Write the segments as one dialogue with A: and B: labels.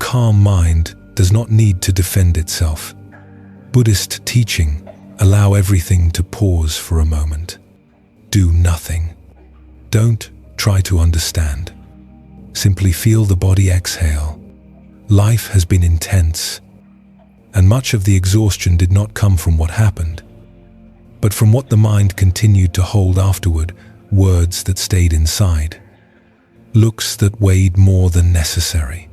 A: calm mind does not need to defend itself. Buddhist teaching allow everything to pause for a moment. Do nothing. Don't try to understand. Simply feel the body exhale. Life has been intense, and much of the exhaustion did not come from what happened, but from what the mind continued to hold afterward, words that stayed inside, looks that weighed more than necessary,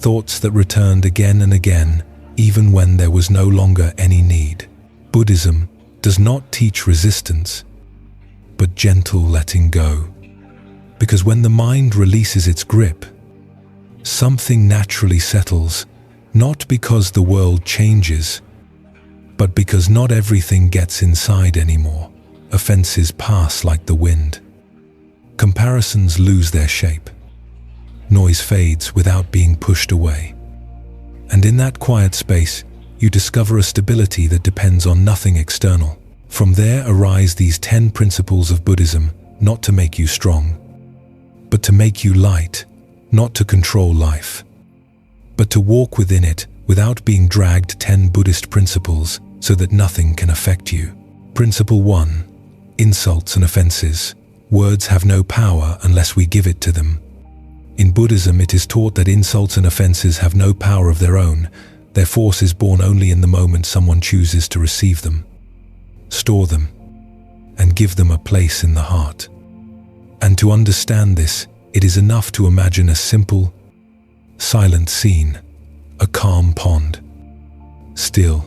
A: thoughts that returned again and again, even when there was no longer any need. Buddhism does not teach resistance, but gentle letting go. Because when the mind releases its grip, something naturally settles, not because the world changes, but because not everything gets inside anymore. Offenses pass like the wind. Comparisons lose their shape. Noise fades without being pushed away. And in that quiet space, you discover a stability that depends on nothing external. From there arise these 10 principles of Buddhism, not to make you strong, but to make you light, not to control life, but to walk within it without being dragged. 10 Buddhist principles so that nothing can affect you. Principle 1. Insults and offenses. Words have no power unless we give it to them. In Buddhism, it is taught that insults and offenses have no power of their own. Their force is born only in the moment someone chooses to receive them, store them, and give them a place in the heart. And to understand this, it is enough to imagine a simple, silent scene, a calm pond, still,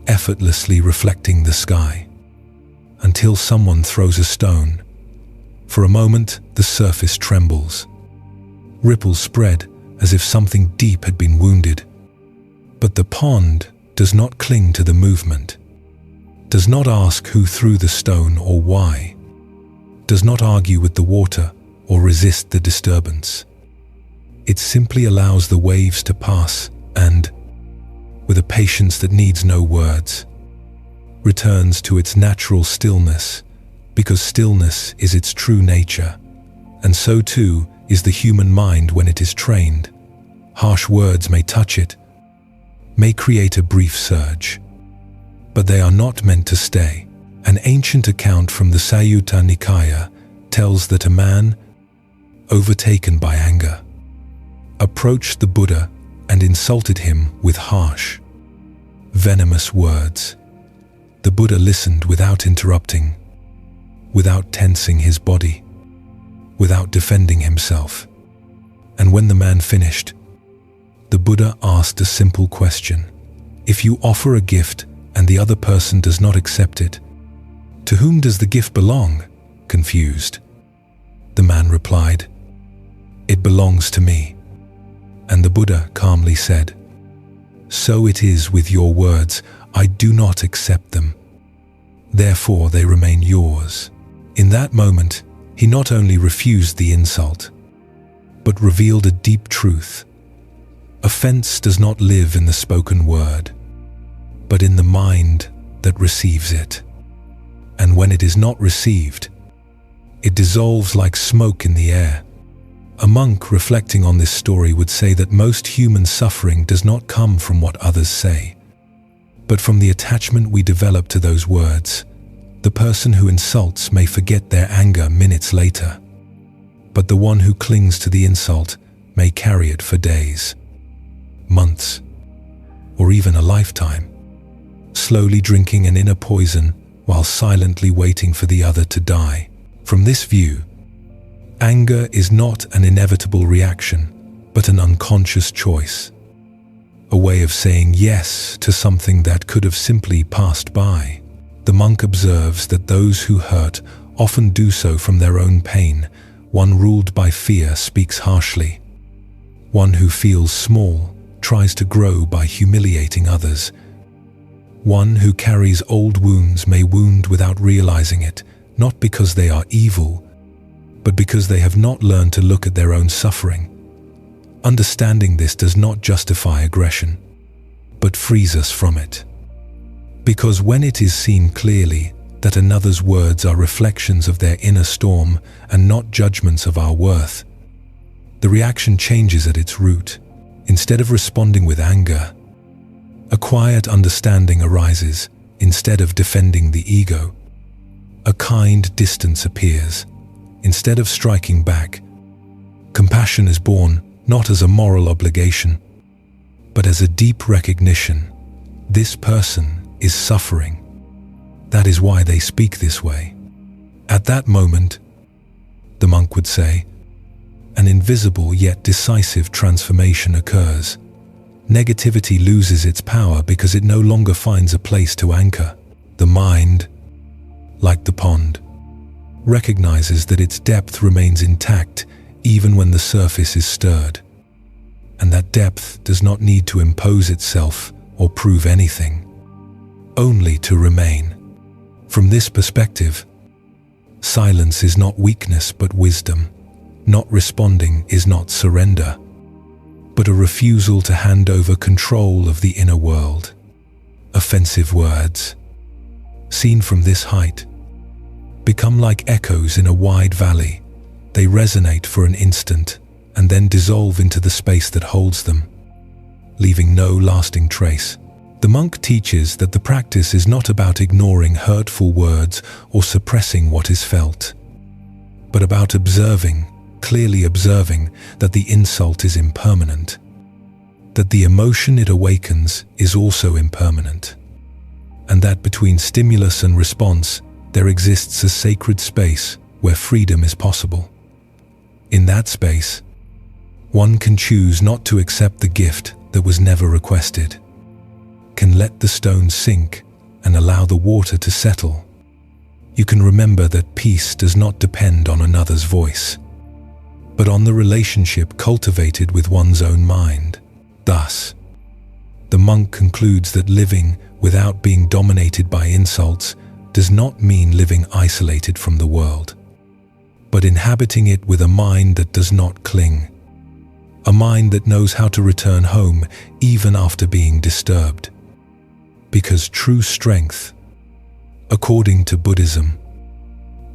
A: effortlessly reflecting the sky, until someone throws a stone. For a moment, the surface trembles. Ripples spread as if something deep had been wounded. But the pond does not cling to the movement, does not ask who threw the stone or why, does not argue with the water or resist the disturbance. It simply allows the waves to pass and, with a patience that needs no words, returns to its natural stillness, because stillness is its true nature, and so too is the human mind when it is trained. Harsh words may touch it, may create a brief surge, but they are not meant to stay. An ancient account from the Sutta Nikaya tells that a man, overtaken by anger, approached the Buddha and insulted him with harsh, venomous words. The Buddha listened without interrupting, without tensing his body, without defending himself. And when the man finished, the Buddha asked a simple question. If you offer a gift and the other person does not accept it, to whom does the gift belong? Confused, the man replied, "It belongs to me." And the Buddha calmly said, "So it is with your words. I do not accept them. Therefore they remain yours." In that moment, he not only refused the insult, but revealed a deep truth. Offense does not live in the spoken word, but in the mind that receives it. And when it is not received, it dissolves like smoke in the air. A monk reflecting on this story would say that most human suffering does not come from what others say, but from the attachment we develop to those words. The person who insults may forget their anger minutes later, but the one who clings to the insult may carry it for days, months, or even a lifetime, slowly drinking an inner poison while silently waiting for the other to die. From this view, anger is not an inevitable reaction, but an unconscious choice, a way of saying yes to something that could have simply passed by. The monk observes that those who hurt often do so from their own pain. One ruled by fear speaks harshly. One who feels small tries to grow by humiliating others. One who carries old wounds may wound without realizing it, not because they are evil, but because they have not learned to look at their own suffering. Understanding this does not justify aggression, but frees us from it. Because when it is seen clearly that another's words are reflections of their inner storm and not judgments of our worth, the reaction changes at its root. Instead of responding with anger, a quiet understanding arises. Instead of defending the ego, a kind distance appears. Instead of striking back, compassion is born not as a moral obligation, but as a deep recognition. This person is suffering. That is why they speak this way. At that moment, the monk would say, an invisible yet decisive transformation occurs. Negativity loses its power because it no longer finds a place to anchor. The mind, like the pond, recognizes that its depth remains intact even when the surface is stirred. And that depth does not need to impose itself or prove anything, only to remain. From this perspective, silence is not weakness but wisdom. Not responding is not surrender, but a refusal to hand over control of the inner world. Offensive words, seen from this height, become like echoes in a wide valley. They resonate for an instant and then dissolve into the space that holds them, leaving no lasting trace. The monk teaches that the practice is not about ignoring hurtful words or suppressing what is felt, but about clearly observing that the insult is impermanent, that the emotion it awakens is also impermanent, and that between stimulus and response there exists a sacred space where freedom is possible. In that space, one can choose not to accept the gift that was never requested, can let the stone sink and allow the water to settle. You can remember that peace does not depend on another's voice, but on the relationship cultivated with one's own mind. Thus, the monk concludes that living without being dominated by insults does not mean living isolated from the world, but inhabiting it with a mind that does not cling, a mind that knows how to return home even after being disturbed. Because true strength, according to Buddhism,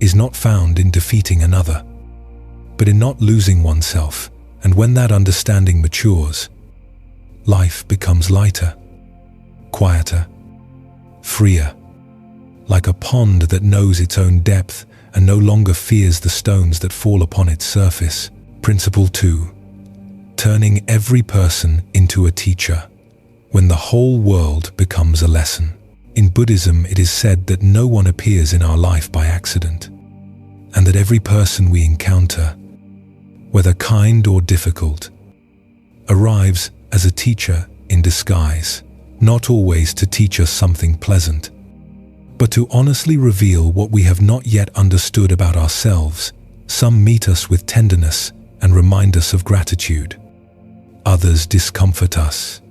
A: is not found in defeating another, but in not losing oneself. And when that understanding matures, life becomes lighter, quieter, freer, like a pond that knows its own depth and no longer fears the stones that fall upon its surface. Principle 2. Turning every person into a teacher. When the whole world becomes a lesson. In Buddhism, it is said that no one appears in our life by accident, and that every person we encounter, whether kind or difficult, arrives as a teacher in disguise, not always to teach us something pleasant, but to honestly reveal what we have not yet understood about ourselves. Some meet us with tenderness and remind us of gratitude. Others discomfort us,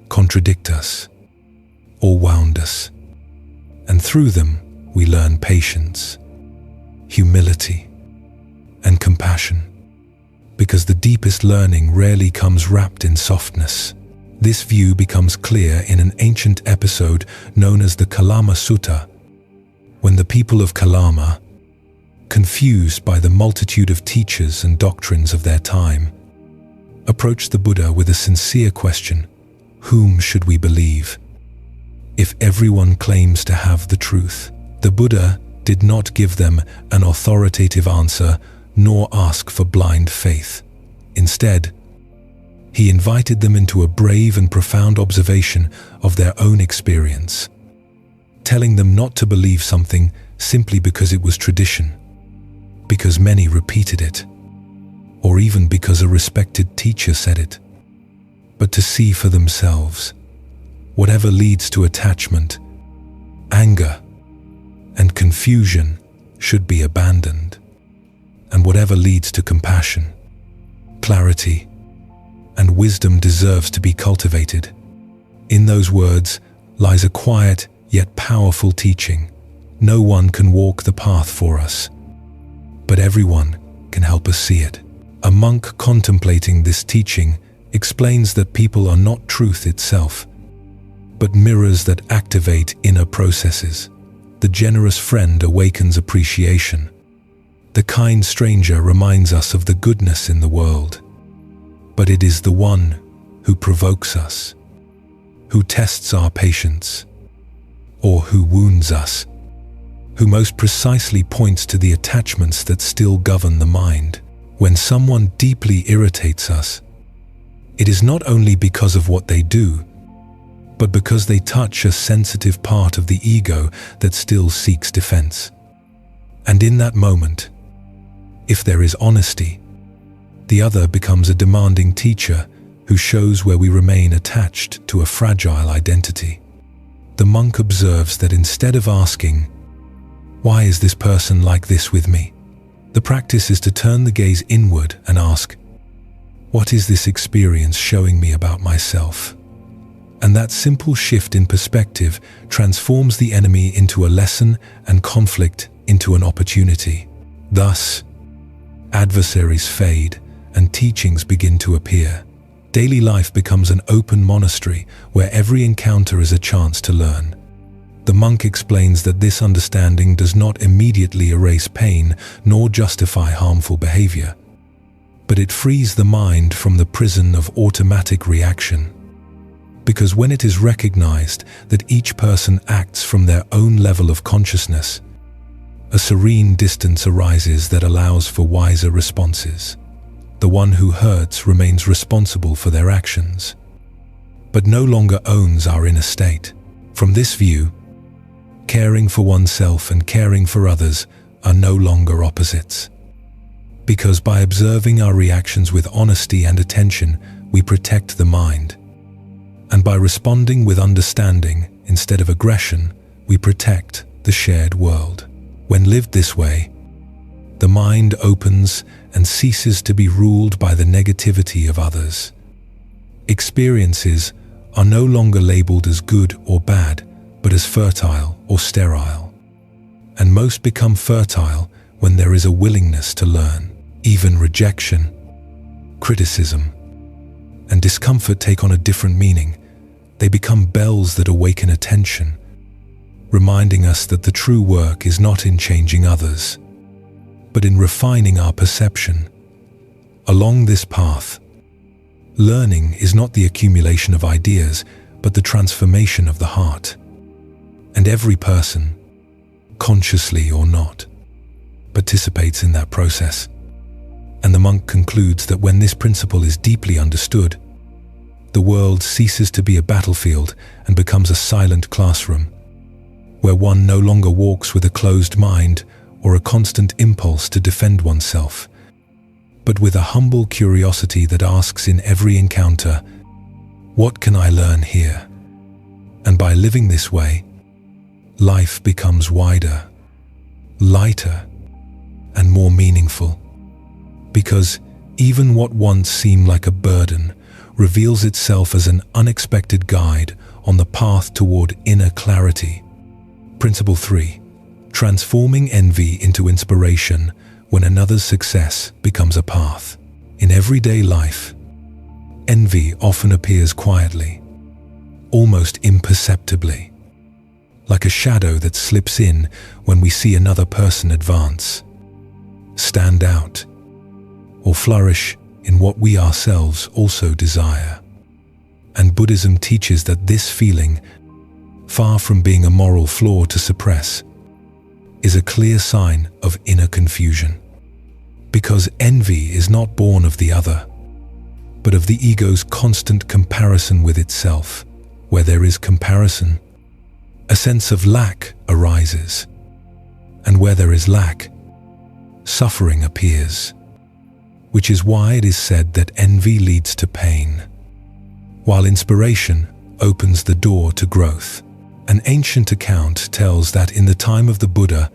A: contradict us, or wound us, and through them we learn patience, humility, and compassion, because the deepest learning rarely comes wrapped in softness. This view becomes clear in an ancient episode known as the Kalama Sutta, when the people of Kalama, confused by the multitude of teachers and doctrines of their time, approached the Buddha with a sincere question: whom should we believe? If everyone claims to have the truth. The Buddha did not give them an authoritative answer, nor ask for blind faith. Instead, he invited them into a brave and profound observation of their own experience, telling them not to believe something simply because it was tradition, because many repeated it, or even because a respected teacher said it, but to see for themselves. Whatever leads to attachment, anger, and confusion should be abandoned, and whatever leads to compassion, clarity, and wisdom deserves to be cultivated. In those words lies a quiet yet powerful teaching. No one can walk the path for us, but everyone can help us see it. A monk contemplating this teaching explains that people are not truth itself, but mirrors that activate inner processes. The generous friend awakens appreciation. The kind stranger reminds us of the goodness in the world. But it is the one who provokes us, who tests our patience, or who wounds us, who most precisely points to the attachments that still govern the mind. When someone deeply irritates us, it is not only because of what they do, but because they touch a sensitive part of the ego that still seeks defense. And in that moment, if there is honesty, the other becomes a demanding teacher who shows where we remain attached to a fragile identity. The monk observes that instead of asking, "Why is this person like this with me?" the practice is to turn the gaze inward and ask, "What is this experience showing me about myself?" And that simple shift in perspective transforms the enemy into a lesson and conflict into an opportunity. Thus, adversaries fade and teachings begin to appear. Daily life becomes an open monastery where every encounter is a chance to learn. The monk explains that this understanding does not immediately erase pain nor justify harmful behavior, but it frees the mind from the prison of automatic reaction. Because when it is recognized that each person acts from their own level of consciousness, a serene distance arises that allows for wiser responses. The one who hurts remains responsible for their actions, but no longer owns our inner state. From this view, caring for oneself and caring for others are no longer opposites. Because by observing our reactions with honesty and attention, we protect the mind. And by responding with understanding instead of aggression, we protect the shared world. When lived this way, the mind opens and ceases to be ruled by the negativity of others. Experiences are no longer labeled as good or bad, but as fertile or sterile. And most become fertile when there is a willingness to learn. Even rejection, criticism, and discomfort take on a different meaning. They become bells that awaken attention, reminding us that the true work is not in changing others, but in refining our perception. Along this path, learning is not the accumulation of ideas, but the transformation of the heart. And every person, consciously or not, participates in that process. And the monk concludes that when this principle is deeply understood, the world ceases to be a battlefield and becomes a silent classroom, where one no longer walks with a closed mind or a constant impulse to defend oneself, but with a humble curiosity that asks in every encounter, "What can I learn here?" And by living this way, life becomes wider, lighter, and more meaningful. Because even what once seemed like a burden reveals itself as an unexpected guide on the path toward inner clarity. Principle 3. Transforming envy into inspiration when another's success becomes a path. In everyday life, envy often appears quietly, almost imperceptibly, like a shadow that slips in when we see another person advance, stand out, or flourish in what we ourselves also desire. And Buddhism teaches that this feeling, far from being a moral flaw to suppress, is a clear sign of inner confusion. Because envy is not born of the other, but of the ego's constant comparison with itself. Where there is comparison, a sense of lack arises, and where there is lack, suffering appears, which is why it is said that envy leads to pain, while inspiration opens the door to growth. An ancient account tells that in the time of the Buddha,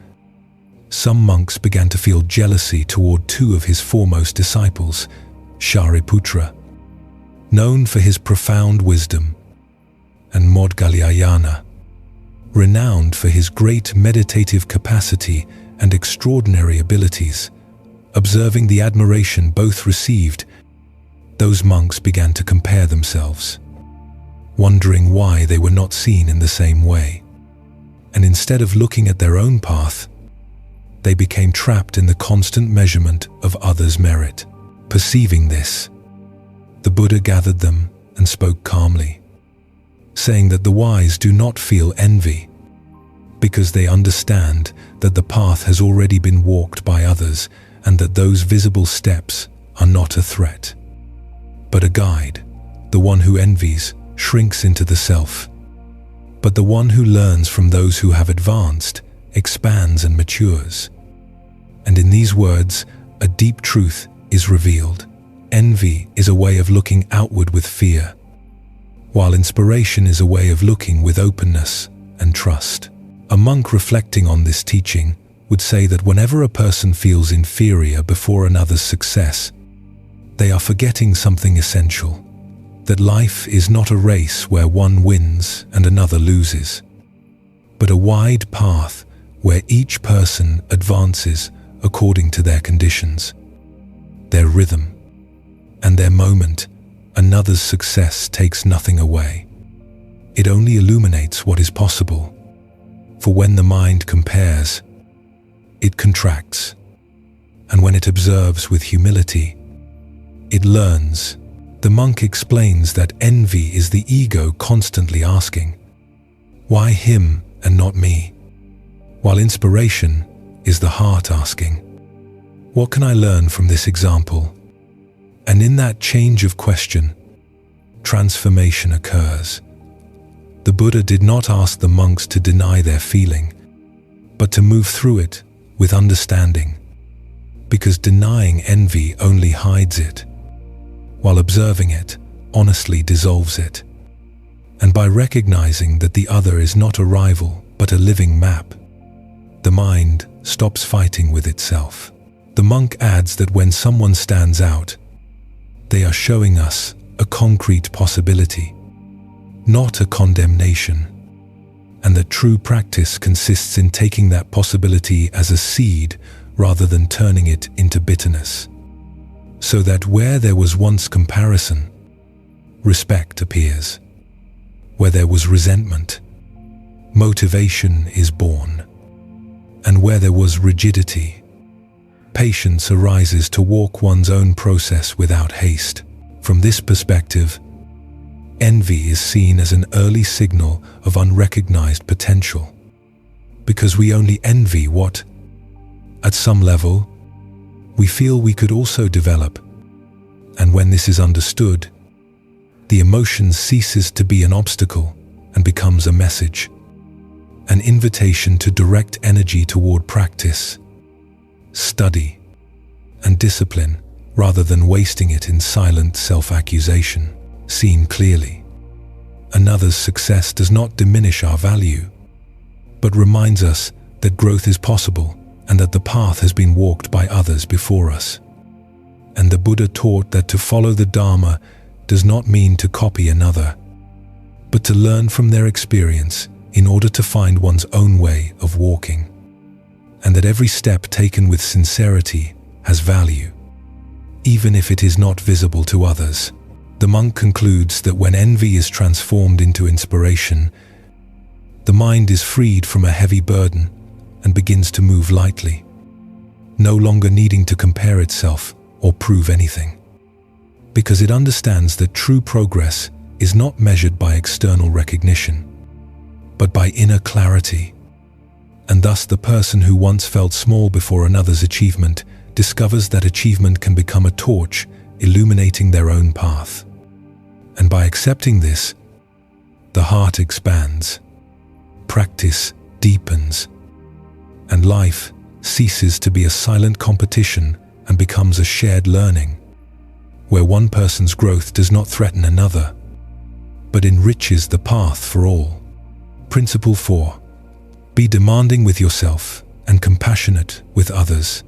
A: some monks began to feel jealousy toward two of his foremost disciples, Shariputra, known for his profound wisdom, and Modgalyayana, renowned for his great meditative capacity and extraordinary abilities. Observing the admiration both received, those monks began to compare themselves, wondering why they were not seen in the same way. And instead of looking at their own path, they became trapped in the constant measurement of others' merit. Perceiving this, the Buddha gathered them and spoke calmly, saying that the wise do not feel envy, because they understand that the path has already been walked by others and that those visible steps are not a threat, but a guide. The one who envies shrinks into the self, but the one who learns from those who have advanced expands and matures. And in these words, a deep truth is revealed. Envy is a way of looking outward with fear, while inspiration is a way of looking with openness and trust. A monk reflecting on this teaching would say that whenever a person feels inferior before another's success, they are forgetting something essential, that life is not a race where one wins and another loses, but a wide path where each person advances according to their conditions, their rhythm, and their moment. Another's success takes nothing away. It only illuminates what is possible. For when the mind compares, it contracts, and when it observes with humility, it learns. The monk explains that envy is the ego constantly asking, "Why him and not me?" While inspiration is the heart asking, "What can I learn from this example?" And in that change of question, transformation occurs. The Buddha did not ask the monks to deny their feeling, but to move through it with understanding, because denying envy only hides it, while observing it honestly dissolves it. And by recognizing that the other is not a rival but a living map, the mind stops fighting with itself. The monk adds that when someone stands out, they are showing us a concrete possibility, not a condemnation, and that true practice consists in taking that possibility as a seed rather than turning it into bitterness, so that where there was once comparison, respect appears. Where there was resentment, motivation is born, and where there was rigidity, patience arises to walk one's own process without haste. From this perspective, envy is seen as an early signal of unrecognized potential, because we only envy what, at some level, we feel we could also develop. And when this is understood, the emotion ceases to be an obstacle and becomes a message, an invitation to direct energy toward practice, study, and discipline, rather than wasting it in silent self-accusation. Seen clearly, another's success does not diminish our value, but reminds us that growth is possible and that the path has been walked by others before us. And the Buddha taught that to follow the Dharma does not mean to copy another, but to learn from their experience in order to find one's own way of walking, and that every step taken with sincerity has value, even if it is not visible to others. The monk concludes that when envy is transformed into inspiration, the mind is freed from a heavy burden and begins to move lightly, no longer needing to compare itself or prove anything, because it understands that true progress is not measured by external recognition, but by inner clarity. And thus the person who once felt small before another's achievement discovers that achievement can become a torch illuminating their own path. And by accepting this, the heart expands, practice deepens, and life ceases to be a silent competition and becomes a shared learning, where one person's growth does not threaten another, but enriches the path for all. Principle 4. Be demanding with yourself and compassionate with others.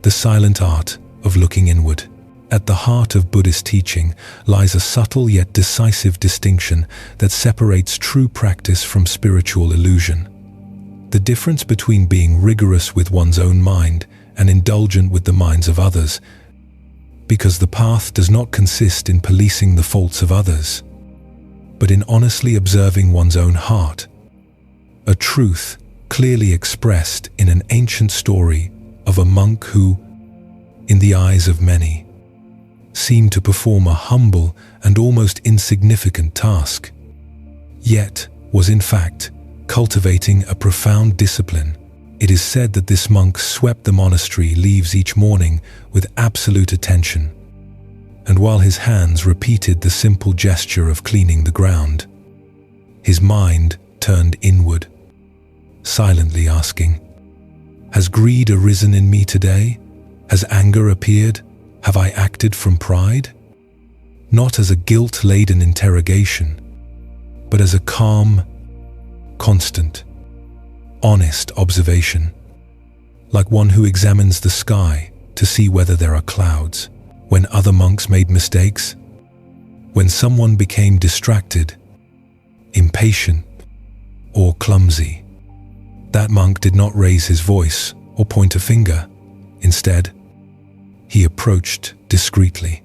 A: The silent art of looking inward. At the heart of Buddhist teaching lies a subtle yet decisive distinction that separates true practice from spiritual illusion. The difference between being rigorous with one's own mind and indulgent with the minds of others, because the path does not consist in policing the faults of others, but in honestly observing one's own heart. A truth clearly expressed in an ancient story of a monk who, in the eyes of many, seemed to perform a humble and almost insignificant task, yet was in fact cultivating a profound discipline. It is said that this monk swept the monastery leaves each morning with absolute attention, and while his hands repeated the simple gesture of cleaning the ground, his mind turned inward, silently asking, "Has greed arisen in me today? Has anger appeared? Have I acted from pride?" Not as a guilt-laden interrogation, but as a calm, constant, honest observation, like one who examines the sky to see whether there are clouds. When other monks made mistakes, when someone became distracted, impatient, or clumsy, that monk did not raise his voice or point a finger. Instead, he approached discreetly,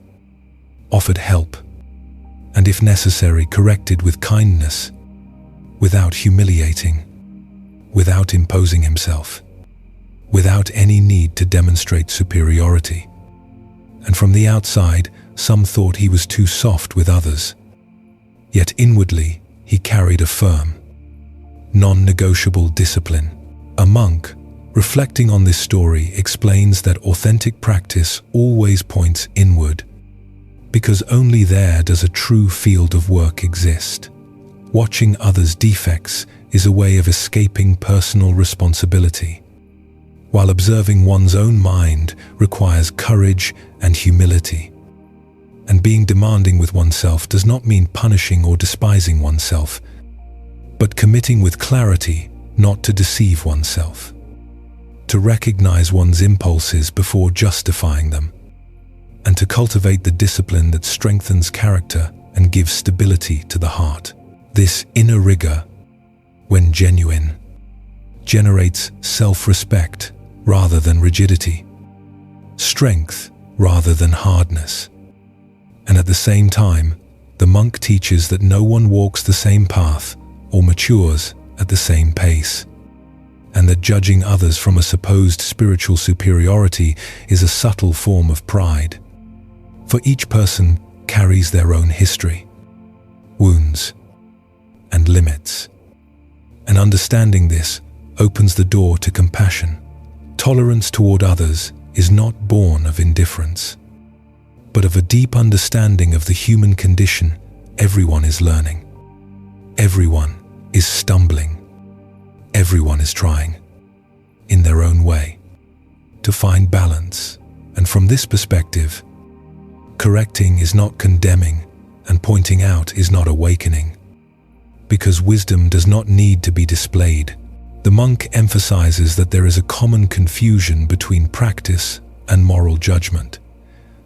A: offered help, and if necessary, corrected with kindness, without humiliating, without imposing himself, without any need to demonstrate superiority. And from the outside, some thought he was too soft with others. Yet inwardly, he carried a firm, non-negotiable discipline. A monk, reflecting on this story, explains that authentic practice always points inward, because only there does a true field of work exist. Watching others' defects is a way of escaping personal responsibility, while observing one's own mind requires courage and humility. And being demanding with oneself does not mean punishing or despising oneself, but committing with clarity not to deceive oneself, to recognize one's impulses before justifying them, and to cultivate the discipline that strengthens character and gives stability to the heart. This inner rigor, when genuine, generates self-respect rather than rigidity, strength rather than hardness. And at the same time, the monk teaches that no one walks the same path or matures at the same pace, and that judging others from a supposed spiritual superiority is a subtle form of pride. For each person carries their own history, wounds, and limits. And understanding this opens the door to compassion. Tolerance toward others is not born of indifference, but of a deep understanding of the human condition. Everyone is learning. Everyone is stumbling. Everyone is trying, in their own way, to find balance. And from this perspective, correcting is not condemning, and pointing out is not awakening, because wisdom does not need to be displayed. The monk emphasizes that there is a common confusion between practice and moral judgment.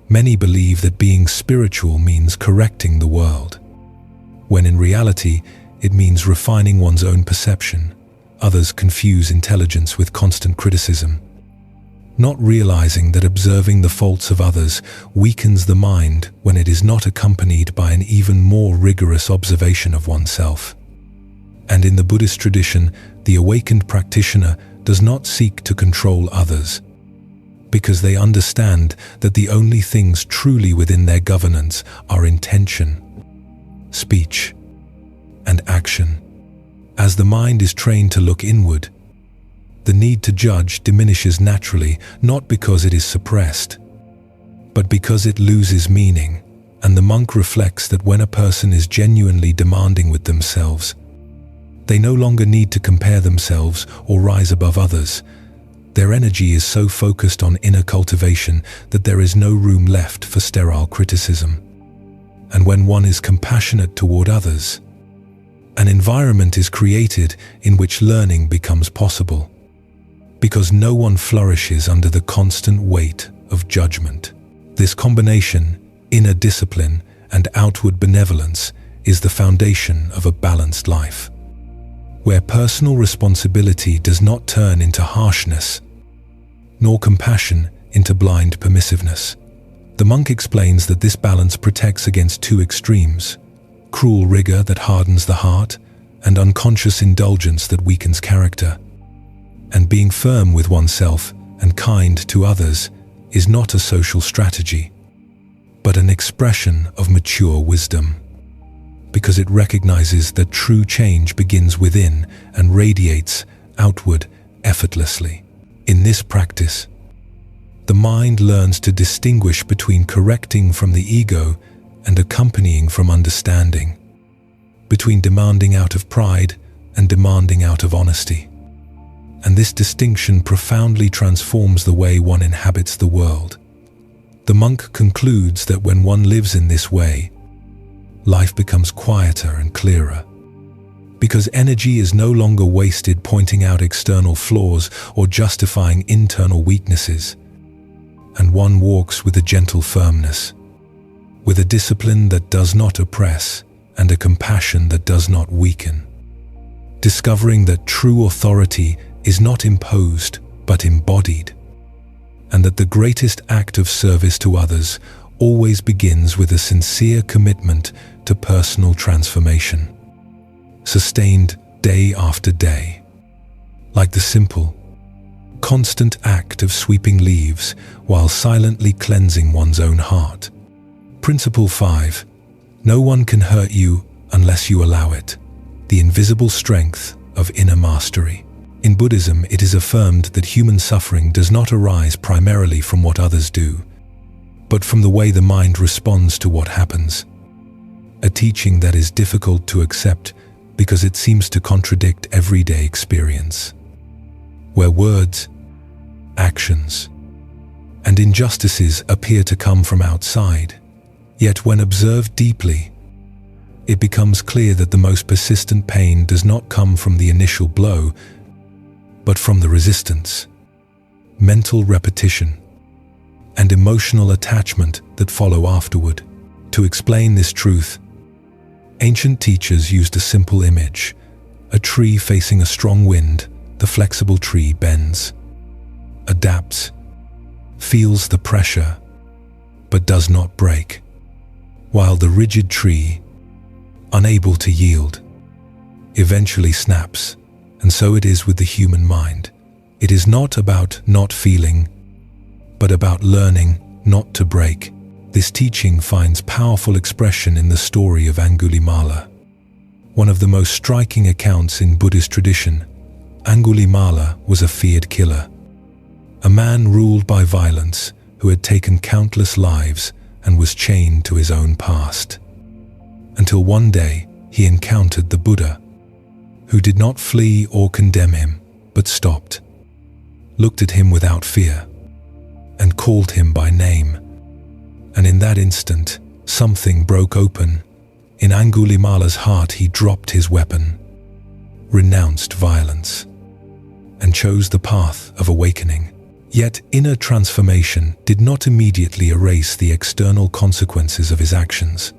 A: Many believe that being spiritual means correcting the world, when in reality it means refining one's own perception. Others confuse intelligence with constant criticism, not realizing that observing the faults of others weakens the mind when it is not accompanied by an even more rigorous observation of oneself. And in the Buddhist tradition, the awakened practitioner does not seek to control others, because they understand that the only things truly within their governance are intention, speech, and action. As the mind is trained to look inward, the need to judge diminishes naturally, not because it is suppressed, but because it loses meaning. And the monk reflects that when a person is genuinely demanding with themselves, they no longer need to compare themselves or rise above others. Their energy is so focused on inner cultivation that there is no room left for sterile criticism. And when one is compassionate toward others, an environment is created in which learning becomes possible, because no one flourishes under the constant weight of judgment. This combination, inner discipline and outward benevolence, is the foundation of a balanced life, where personal responsibility does not turn into harshness, nor compassion into blind permissiveness. The monk explains that this balance protects against two extremes: cruel rigor that hardens the heart, and unconscious indulgence that weakens character. And being firm with oneself and kind to others is not a social strategy. but an expression of mature wisdom, because it recognizes that true change begins within and radiates outward effortlessly. In this practice, the mind learns to distinguish between correcting from the ego and accompanying from understanding, between demanding out of pride and demanding out of honesty. And this distinction profoundly transforms the way one inhabits the world. The monk concludes that when one lives in this way, life becomes quieter and clearer, because energy is no longer wasted pointing out external flaws or justifying internal weaknesses, and one walks with a gentle firmness, with a discipline that does not oppress and a compassion that does not weaken, discovering that true authority is not imposed but embodied, and that the greatest act of service to others always begins with a sincere commitment to personal transformation, sustained day after day, like the simple, constant act of sweeping leaves while silently cleansing one's own heart. Principle 5. No one can hurt you unless you allow it. The invisible strength of inner mastery. In Buddhism, it is affirmed that human suffering does not arise primarily from what others do, but from the way the mind responds to what happens. A teaching that is difficult to accept because it seems to contradict everyday experience, where words, actions, and injustices appear to come from outside. Yet when observed deeply, it becomes clear that the most persistent pain does not come from the initial blow, but from the resistance, mental repetition, and emotional attachment that follow afterward. To explain this truth, ancient teachers used a simple image: a tree facing a strong wind. The flexible tree bends, adapts, feels the pressure, but does not break, while the rigid tree, unable to yield, eventually snaps. And so it is with the human mind. It is not about not feeling, but about learning not to break. This teaching finds powerful expression in the story of Angulimala, one of the most striking accounts in Buddhist tradition. Angulimala was a feared killer, a man ruled by violence who had taken countless lives and was chained to his own past. Until one day he encountered the Buddha, who did not flee or condemn him, but stopped, looked at him without fear, and called him by name. And in that instant, something broke open. In Angulimala's heart, he dropped his weapon, renounced violence, and chose the path of awakening. Yet inner transformation did not immediately erase the external consequences of his actions.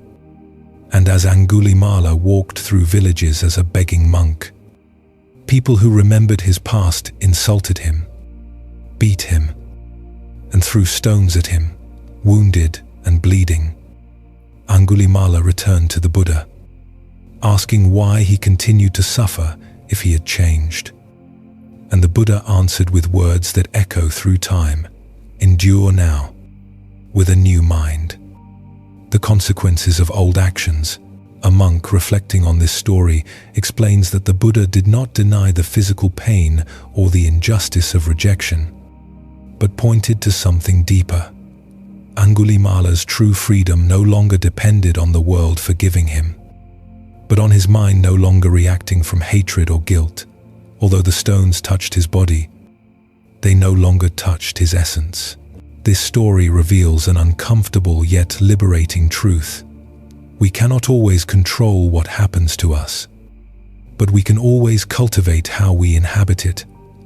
A: And as Angulimala walked through villages as a begging monk, people who remembered his past insulted him, beat him, and threw stones at him, wounded and bleeding. Angulimala returned to the Buddha, asking why he continued to suffer if he had changed. And the Buddha answered with words that echo through time: "Endure now, with a new mind." The consequences of old actions. A monk reflecting on this story explains that the Buddha did not deny the physical pain or the injustice of rejection, but pointed to something deeper. Angulimala's true freedom no longer depended on the world forgiving him, but on his mind no longer reacting from hatred or guilt. Although the stones touched his body, they no longer touched his essence. This story reveals an uncomfortable yet liberating truth. We cannot always control what happens to us, but we can always cultivate how we inhabit it.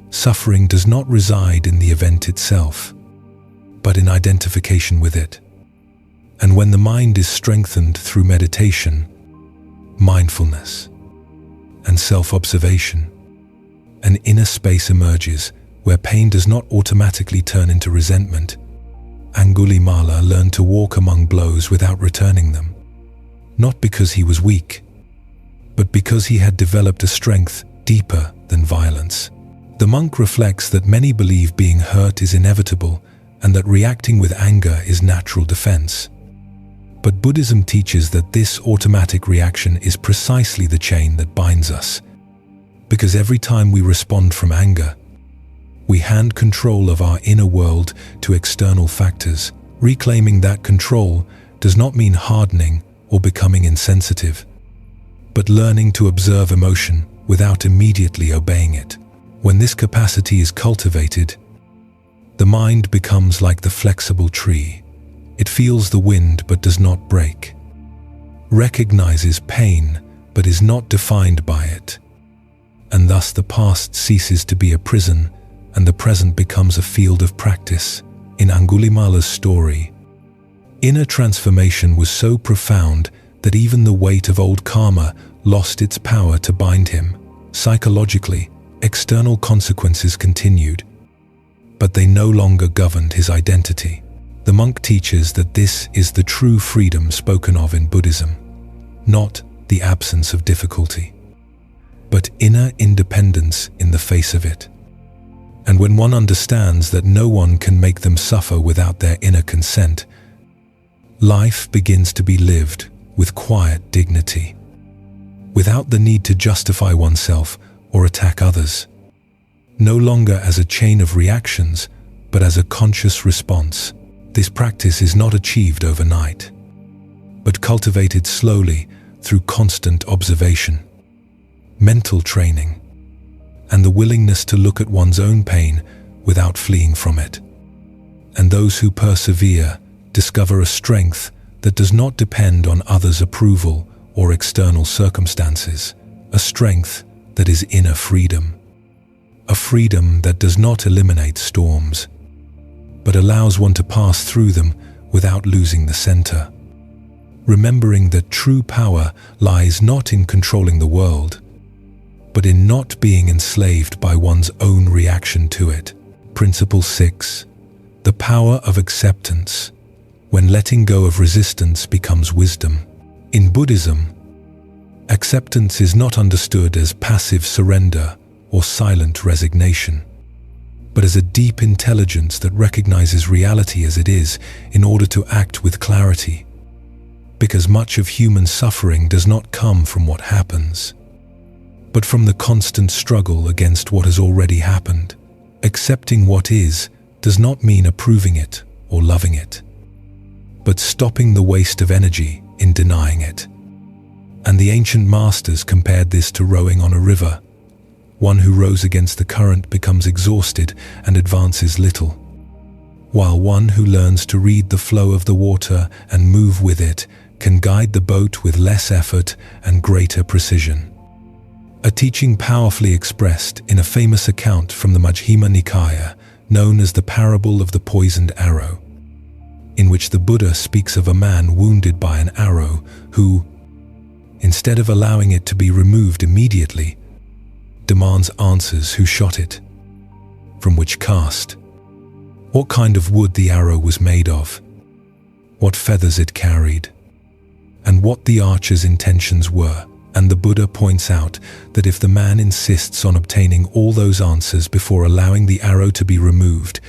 A: Suffering does not reside in the event itself, but in identification with it. And when the mind is strengthened through meditation, mindfulness, and self-observation, an inner space emerges where pain does not automatically turn into resentment. Angulimala learned to walk among blows without returning them, not because he was weak, but because he had developed a strength deeper than violence. The monk reflects that many believe being hurt is inevitable and that reacting with anger is natural defense. But Buddhism teaches that this automatic reaction is precisely the chain that binds us. Because every time we respond from anger, we hand control of our inner world to external factors. Reclaiming that control does not mean hardening or becoming insensitive, but learning to observe emotion without immediately obeying it. When this capacity is cultivated, the mind becomes like the flexible tree. It feels the wind but does not break, recognizes pain but is not defined by it, and thus the past ceases to be a prison and the present becomes a field of practice. In Angulimala's story, inner transformation was so profound that even the weight of old karma lost its power to bind him. Psychologically, external consequences continued, but they no longer governed his identity. The monk teaches that this is the true freedom spoken of in Buddhism, not the absence of difficulty, but inner independence in the face of it. And when one understands that no one can make them suffer without their inner consent, life begins to be lived with quiet dignity, without the need to justify oneself or attack others, no longer as a chain of reactions, but as a conscious response. This practice is not achieved overnight, but cultivated slowly through constant observation, mental training, and the willingness to look at one's own pain without fleeing from it. And those who persevere discover a strength that does not depend on others' approval or external circumstances, a strength that is inner freedom, a freedom that does not eliminate storms, but allows one to pass through them without losing the center, remembering that true power lies not in controlling the world, but in not being enslaved by one's own reaction to it. Principle 6. The power of acceptance. When letting go of resistance becomes wisdom. In Buddhism, acceptance is not understood as passive surrender or silent resignation, but as a deep intelligence that recognizes reality as it is in order to act with clarity. Because much of human suffering does not come from what happens, but from the constant struggle against what has already happened. Accepting what is does not mean approving it or loving it, but stopping the waste of energy in denying it. And the ancient masters compared this to rowing on a river. One who rows against the current becomes exhausted and advances little, while one who learns to read the flow of the water and move with it can guide the boat with less effort and greater precision. A teaching powerfully expressed in a famous account from the Majjhima Nikaya, known as the parable of the poisoned arrow, in which the Buddha speaks of a man wounded by an arrow who, instead of allowing it to be removed immediately, demands answers: who shot it, from which caste, what kind of wood the arrow was made of, what feathers it carried, and what the archer's intentions were. And the Buddha points out that if the man insists on obtaining all those answers before allowing the arrow to be removed,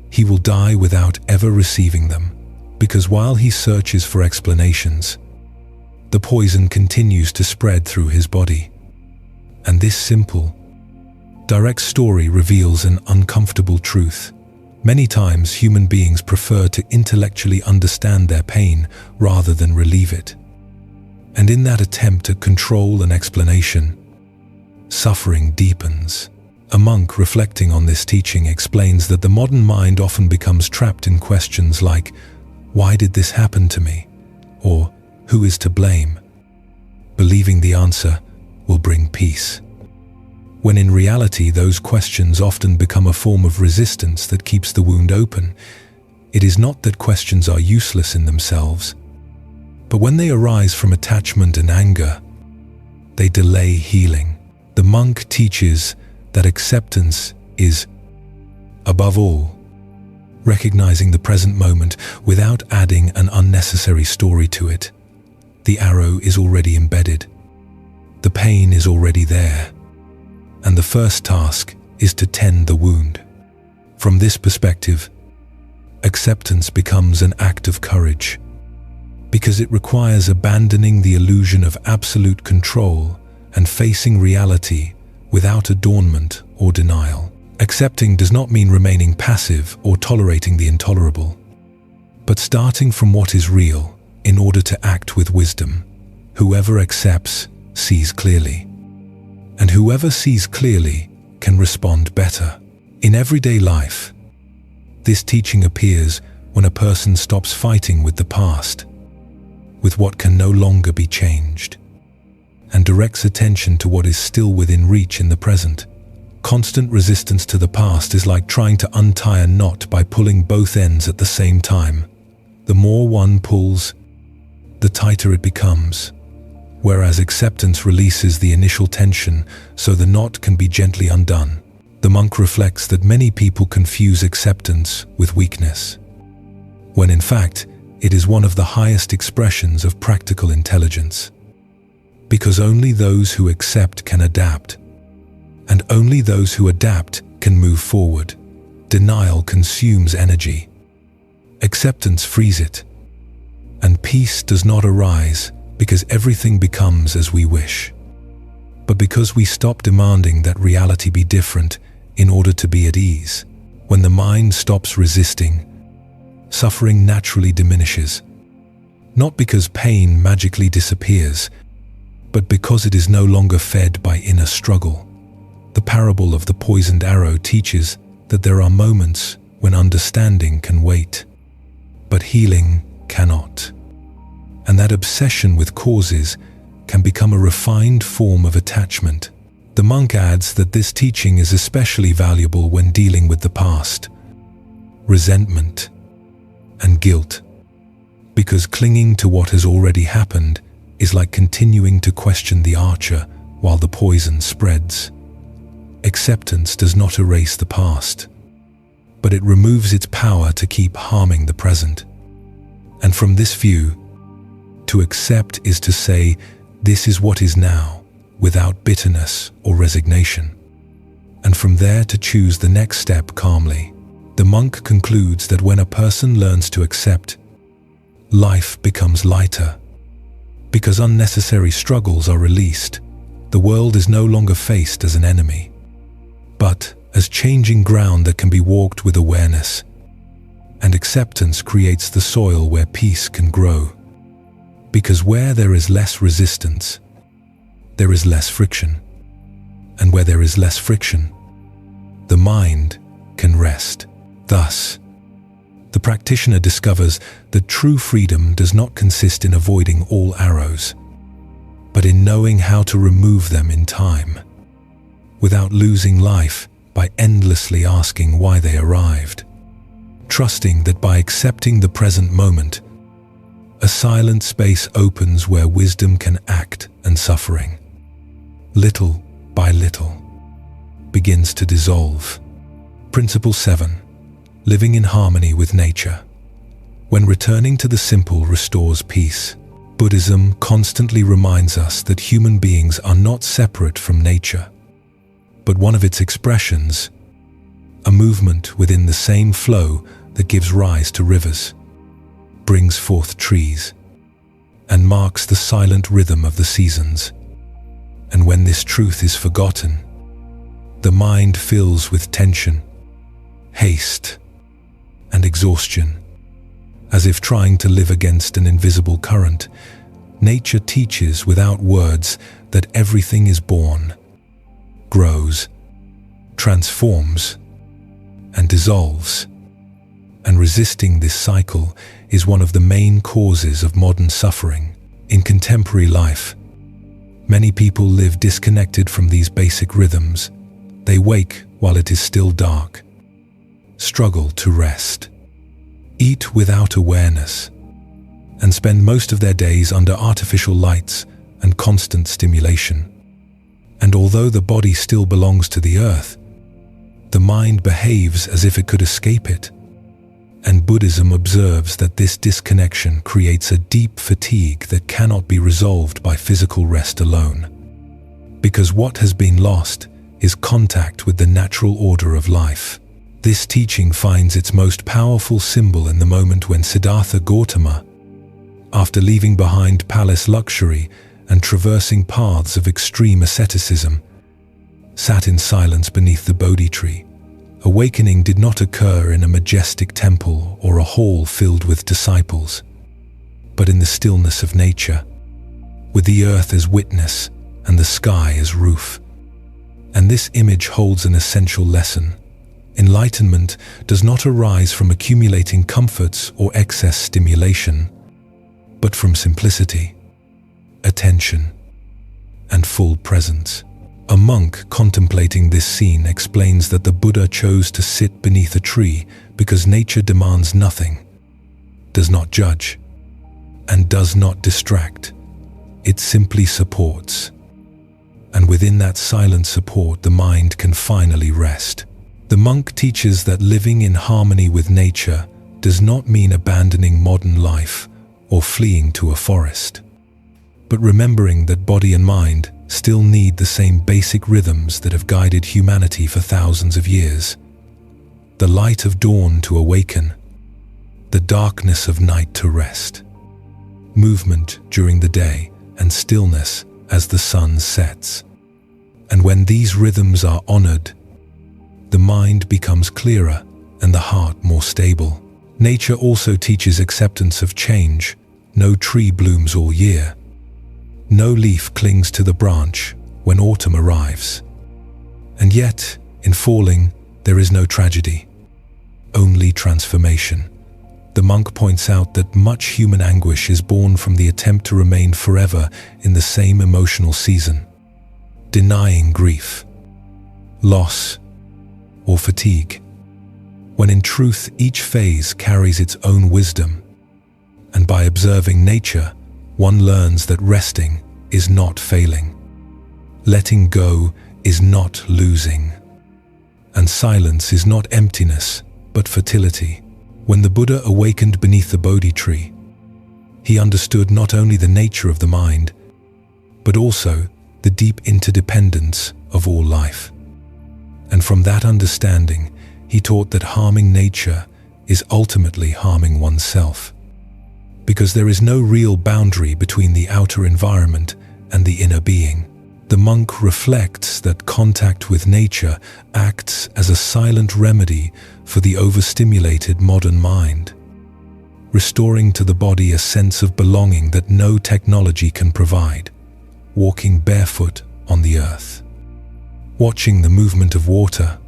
A: he will die without ever receiving them, because while he searches for explanations, the poison continues to spread through his body. And this simple, direct story reveals an uncomfortable truth. Many times human beings prefer to intellectually understand their pain rather than relieve it. And in that attempt at control and explanation, suffering deepens. A monk reflecting on this teaching explains that the modern mind often becomes trapped in questions like, "Why did this happen to me?" or "Who is to blame?" Believing the answer will bring peace, when in reality those questions often become a form of resistance that keeps the wound open. It is not that questions are useless in themselves, but when they arise from attachment and anger, they delay healing. The monk teaches that acceptance is, above all, recognizing the present moment without adding an unnecessary story to it. The arrow is already embedded. The pain is already there. And the first task is to tend the wound. From this perspective, acceptance becomes an act of courage, because it requires abandoning the illusion of absolute control and facing reality without adornment or denial. Accepting does not mean remaining passive or tolerating the intolerable, but starting from what is real in order to act with wisdom. Whoever accepts sees clearly, and whoever sees clearly can respond better. In everyday life, this teaching appears when a person stops fighting with the past, with what can no longer be changed, and directs attention to what is still within reach in the present. Constant resistance to the past is like trying to untie a knot by pulling both ends at the same time. The more one pulls, the tighter it becomes, whereas acceptance releases the initial tension so the knot can be gently undone. The monk reflects that many people confuse acceptance with weakness, when in fact it is one of the highest expressions of practical intelligence. Because only those who accept can adapt, and only those who adapt can move forward. Denial consumes energy. Acceptance frees it. And peace does not arise because everything becomes as we wish, but because we stop demanding that reality be different in order to be at ease. When the mind stops resisting, suffering naturally diminishes, not because pain magically disappears, but because it is no longer fed by inner struggle. The parable of the poisoned arrow teaches that there are moments when understanding can wait, but healing cannot, and that obsession with causes can become a refined form of attachment. The monk adds that this teaching is especially valuable when dealing with the past, resentment, and guilt, because clinging to what has already happened is like continuing to question the archer while the poison spreads. Acceptance does not erase the past, but it removes its power to keep harming the present. And from this view, to accept is to say, this is what is now, without bitterness or resignation, and from there to choose the next step calmly. The monk concludes that when a person learns to accept, life becomes lighter. Because unnecessary struggles are released, the world is no longer faced as an enemy, but as changing ground that can be walked with awareness. And acceptance creates the soil where peace can grow. Because where there is less resistance, there is less friction. And where there is less friction, the mind can rest. Thus, the practitioner discovers that true freedom does not consist in avoiding all arrows, but in knowing how to remove them in time, without losing life by endlessly asking why they arrived. Trusting that by accepting the present moment, a silent space opens where wisdom can act and suffering, little by little, begins to dissolve. Principle 7. Living in harmony with nature. When returning to the simple restores peace. Buddhism constantly reminds us that human beings are not separate from nature, but one of its expressions, a movement within the same flow that gives rise to rivers, brings forth trees, and marks the silent rhythm of the seasons. And when this truth is forgotten, the mind fills with tension, haste, and exhaustion, as if trying to live against an invisible current. Nature teaches without words that everything is born, grows, transforms, and dissolves. And resisting this cycle is one of the main causes of modern suffering. In contemporary life, many people live disconnected from these basic rhythms. They wake while it is still dark, struggle to rest, eat without awareness, and spend most of their days under artificial lights and constant stimulation. And although the body still belongs to the earth, the mind behaves as if it could escape it. And Buddhism observes that this disconnection creates a deep fatigue that cannot be resolved by physical rest alone. Because what has been lost is contact with the natural order of life. This teaching finds its most powerful symbol in the moment when Siddhartha Gautama, after leaving behind palace luxury and traversing paths of extreme asceticism, sat in silence beneath the Bodhi tree. Awakening did not occur in a majestic temple or a hall filled with disciples, but in the stillness of nature, with the earth as witness and the sky as roof. And this image holds an essential lesson. Enlightenment does not arise from accumulating comforts or excess stimulation, but from simplicity, attention, and full presence. A monk contemplating this scene explains that the Buddha chose to sit beneath a tree because nature demands nothing, does not judge, and does not distract. It simply supports. And within that silent support, the mind can finally rest. The monk teaches that living in harmony with nature does not mean abandoning modern life or fleeing to a forest, but remembering that body and mind still need the same basic rhythms that have guided humanity for thousands of years. The light of dawn to awaken, the darkness of night to rest, movement during the day and stillness as the sun sets. And when these rhythms are honored, the mind becomes clearer and the heart more stable. Nature also teaches acceptance of change. No tree blooms all year. No leaf clings to the branch when autumn arrives. And yet, in falling, there is no tragedy, only transformation. The monk points out that much human anguish is born from the attempt to remain forever in the same emotional season, denying grief, loss, or fatigue, when in truth each phase carries its own wisdom. And by observing nature, one learns that resting is not failing, letting go is not losing, and silence is not emptiness but fertility. When the Buddha awakened beneath the Bodhi tree, he understood not only the nature of the mind, but also the deep interdependence of all life. And from that understanding, he taught that harming nature is ultimately harming oneself, because there is no real boundary between the outer environment and the inner being. The monk reflects that contact with nature acts as a silent remedy for the overstimulated modern mind, restoring to the body a sense of belonging that no technology can provide. Walking barefoot on the earth, watching the movement of water,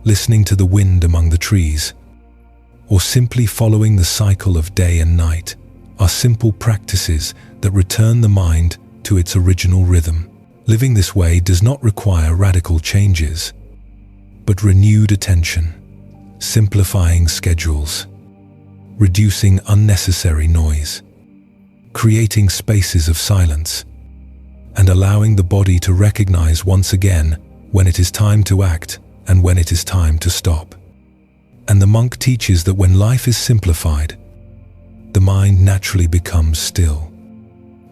A: listening to the wind among the trees, or simply following the cycle of day and night are simple practices that return the mind to its original rhythm. Living this way does not require radical changes, but renewed attention, simplifying schedules, reducing unnecessary noise, creating spaces of silence, and allowing the body to recognize once again when it is time to act and when it is time to stop. And the monk teaches that when life is simplified, the mind naturally becomes still,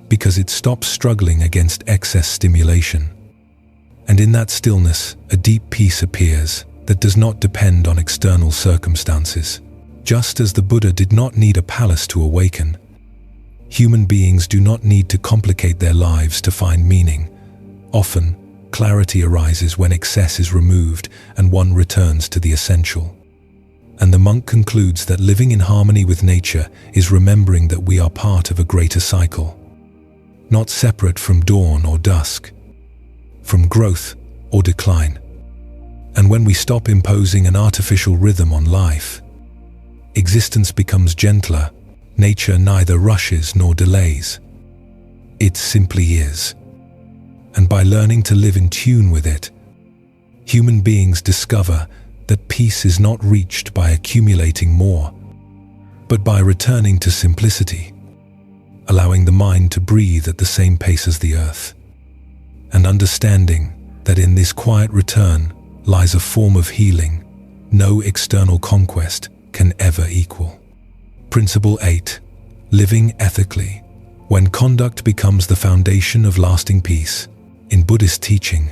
A: because it stops struggling against excess stimulation. And in that stillness, a deep peace appears that does not depend on external circumstances. Just as the Buddha did not need a palace to awaken, human beings do not need to complicate their lives to find meaning. Often, clarity arises when excess is removed and one returns to the essential. And the monk concludes that living in harmony with nature is remembering that we are part of a greater cycle, not separate from dawn or dusk, from growth or decline. And when we stop imposing an artificial rhythm on life, existence becomes gentler. Nature neither rushes nor delays. It simply is. And by learning to live in tune with it, human beings discover that peace is not reached by accumulating more, but by returning to simplicity, allowing the mind to breathe at the same pace as the earth, and understanding that in this quiet return lies a form of healing no external conquest can ever equal. Principle 8. Living ethically. When conduct becomes the foundation of lasting peace. In Buddhist teaching,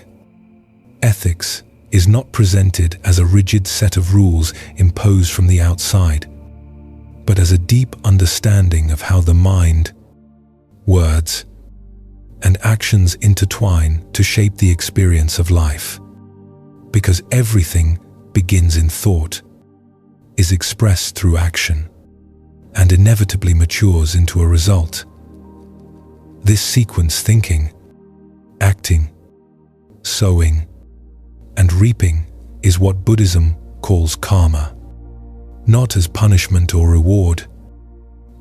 A: ethics is not presented as a rigid set of rules imposed from the outside, but as a deep understanding of how the mind, words, and actions intertwine to shape the experience of life. Because everything begins in thought, is expressed through action, and inevitably matures into a result. This sequence, thinking, acting, sowing, and reaping, is what Buddhism calls karma, not as punishment or reward,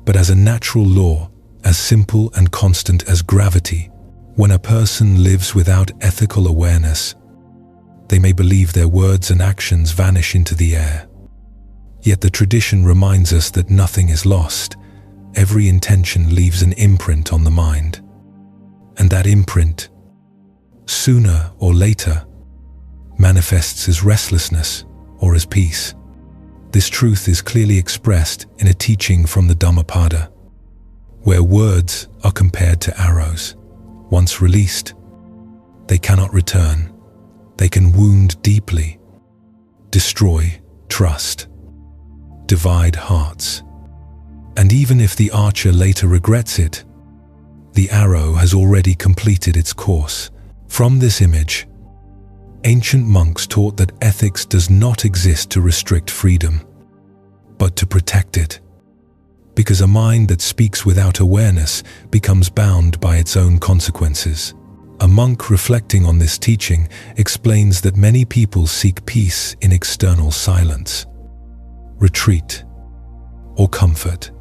A: but as a natural law, as simple and constant as gravity. When a person lives without ethical awareness, they may believe their words and actions vanish into the air. Yet the tradition reminds us that nothing is lost. Every intention leaves an imprint on the mind. And that imprint, sooner or later, manifests as restlessness or as peace. This truth is clearly expressed in a teaching from the Dhammapada, where words are compared to arrows. Once released, they cannot return. They can wound deeply, destroy trust, divide hearts. And even if the archer later regrets it, the arrow has already completed its course. From this image, ancient monks taught that ethics does not exist to restrict freedom, but to protect it. Because a mind that speaks without awareness becomes bound by its own consequences. A monk reflecting on this teaching explains that many people seek peace in external silence, retreat, or comfort,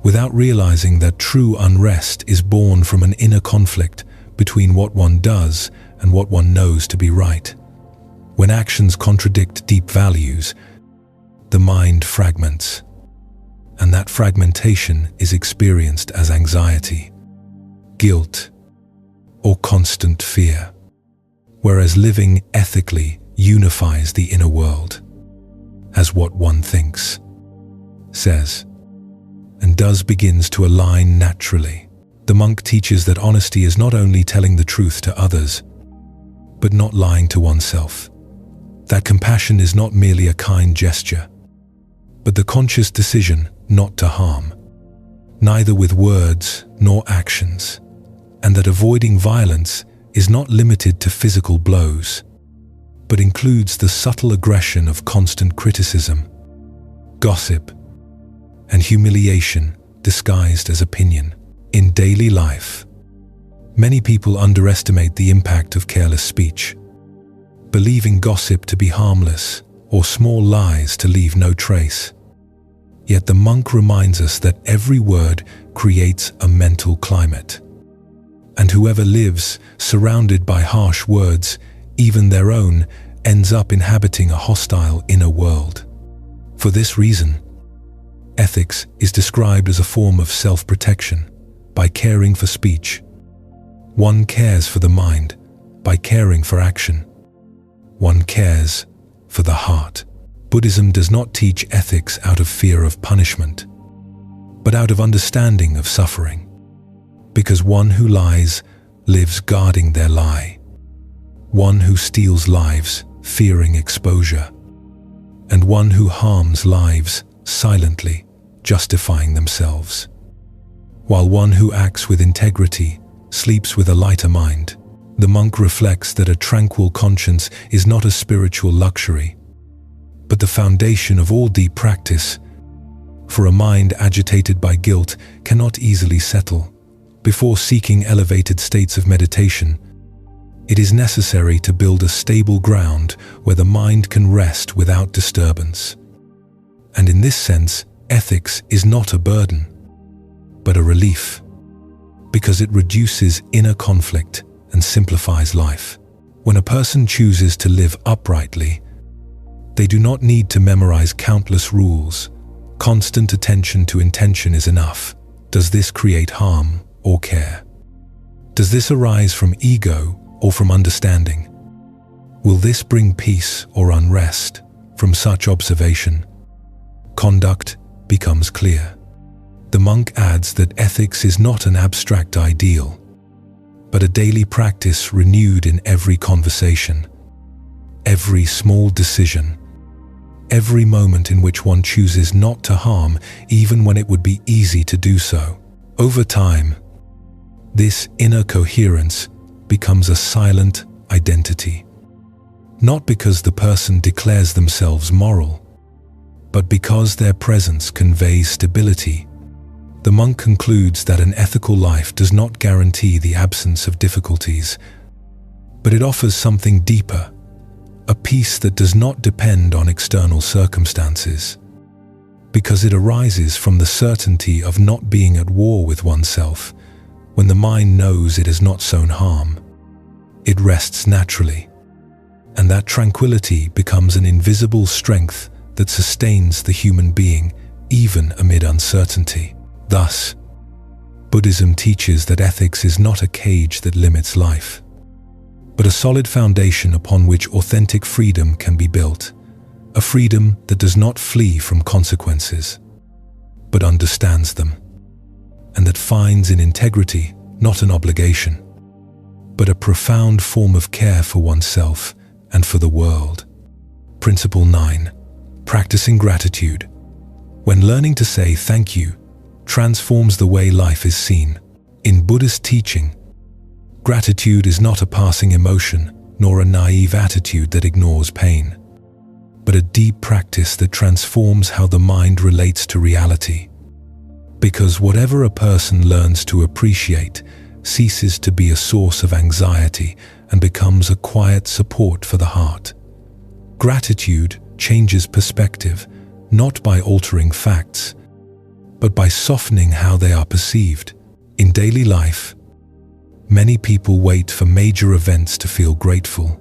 A: without realizing that true unrest is born from an inner conflict between what one does and what one knows to be right. When actions contradict deep values, the mind fragments, and that fragmentation is experienced as anxiety, guilt, or constant fear, whereas living ethically unifies the inner world, as what one thinks, says, and does begins to align naturally. The monk teaches that honesty is not only telling the truth to others, but not lying to oneself. That compassion is not merely a kind gesture, but the conscious decision not to harm, neither with words nor actions, and that avoiding violence is not limited to physical blows, but includes the subtle aggression of constant criticism, gossip, and humiliation disguised as opinion. In daily life, many people underestimate the impact of careless speech, believing gossip to be harmless or small lies to leave no trace. Yet the monk reminds us that every word creates a mental climate, and whoever lives surrounded by harsh words, even their own, ends up inhabiting a hostile inner world. For this reason, ethics is described as a form of self-protection. By caring for speech, one cares for the mind. By caring for action, one cares for the heart. Buddhism does not teach ethics out of fear of punishment, but out of understanding of suffering. Because one who lies lives guarding their lie, one who steals lives fearing exposure, and one who harms lives silently justifying themselves. While one who acts with integrity sleeps with a lighter mind. The monk reflects that a tranquil conscience is not a spiritual luxury, but the foundation of all deep practice. For a mind agitated by guilt cannot easily settle. Before seeking elevated states of meditation, it is necessary to build a stable ground where the mind can rest without disturbance. And in this sense, ethics is not a burden, but a relief, because it reduces inner conflict and simplifies life. When a person chooses to live uprightly, they do not need to memorize countless rules. Constant attention to intention is enough. Does this create harm or care? Does this arise from ego or from understanding? Will this bring peace or unrest? From such observation, conduct becomes clear. The monk adds that ethics is not an abstract ideal, but a daily practice renewed in every conversation, every small decision, every moment in which one chooses not to harm, even when it would be easy to do so. Over time, this inner coherence becomes a silent identity. Not because the person declares themselves moral, but because their presence conveys stability. The monk concludes that an ethical life does not guarantee the absence of difficulties, but it offers something deeper, a peace that does not depend on external circumstances, because it arises from the certainty of not being at war with oneself. When the mind knows it has not sown harm, it rests naturally, and that tranquility becomes an invisible strength that sustains the human being even amid uncertainty. Thus, Buddhism teaches that ethics is not a cage that limits life, but a solid foundation upon which authentic freedom can be built, a freedom that does not flee from consequences, but understands them, and that finds in integrity not an obligation, but a profound form of care for oneself and for the world. Principle 9. Practicing gratitude. When learning to say thank you transforms the way life is seen. In Buddhist teaching, gratitude is not a passing emotion, nor a naive attitude that ignores pain, but a deep practice that transforms how the mind relates to reality. Because whatever a person learns to appreciate ceases to be a source of anxiety and becomes a quiet support for the heart. Gratitude changes perspective, not by altering facts, but by softening how they are perceived. In daily life, many people wait for major events to feel grateful,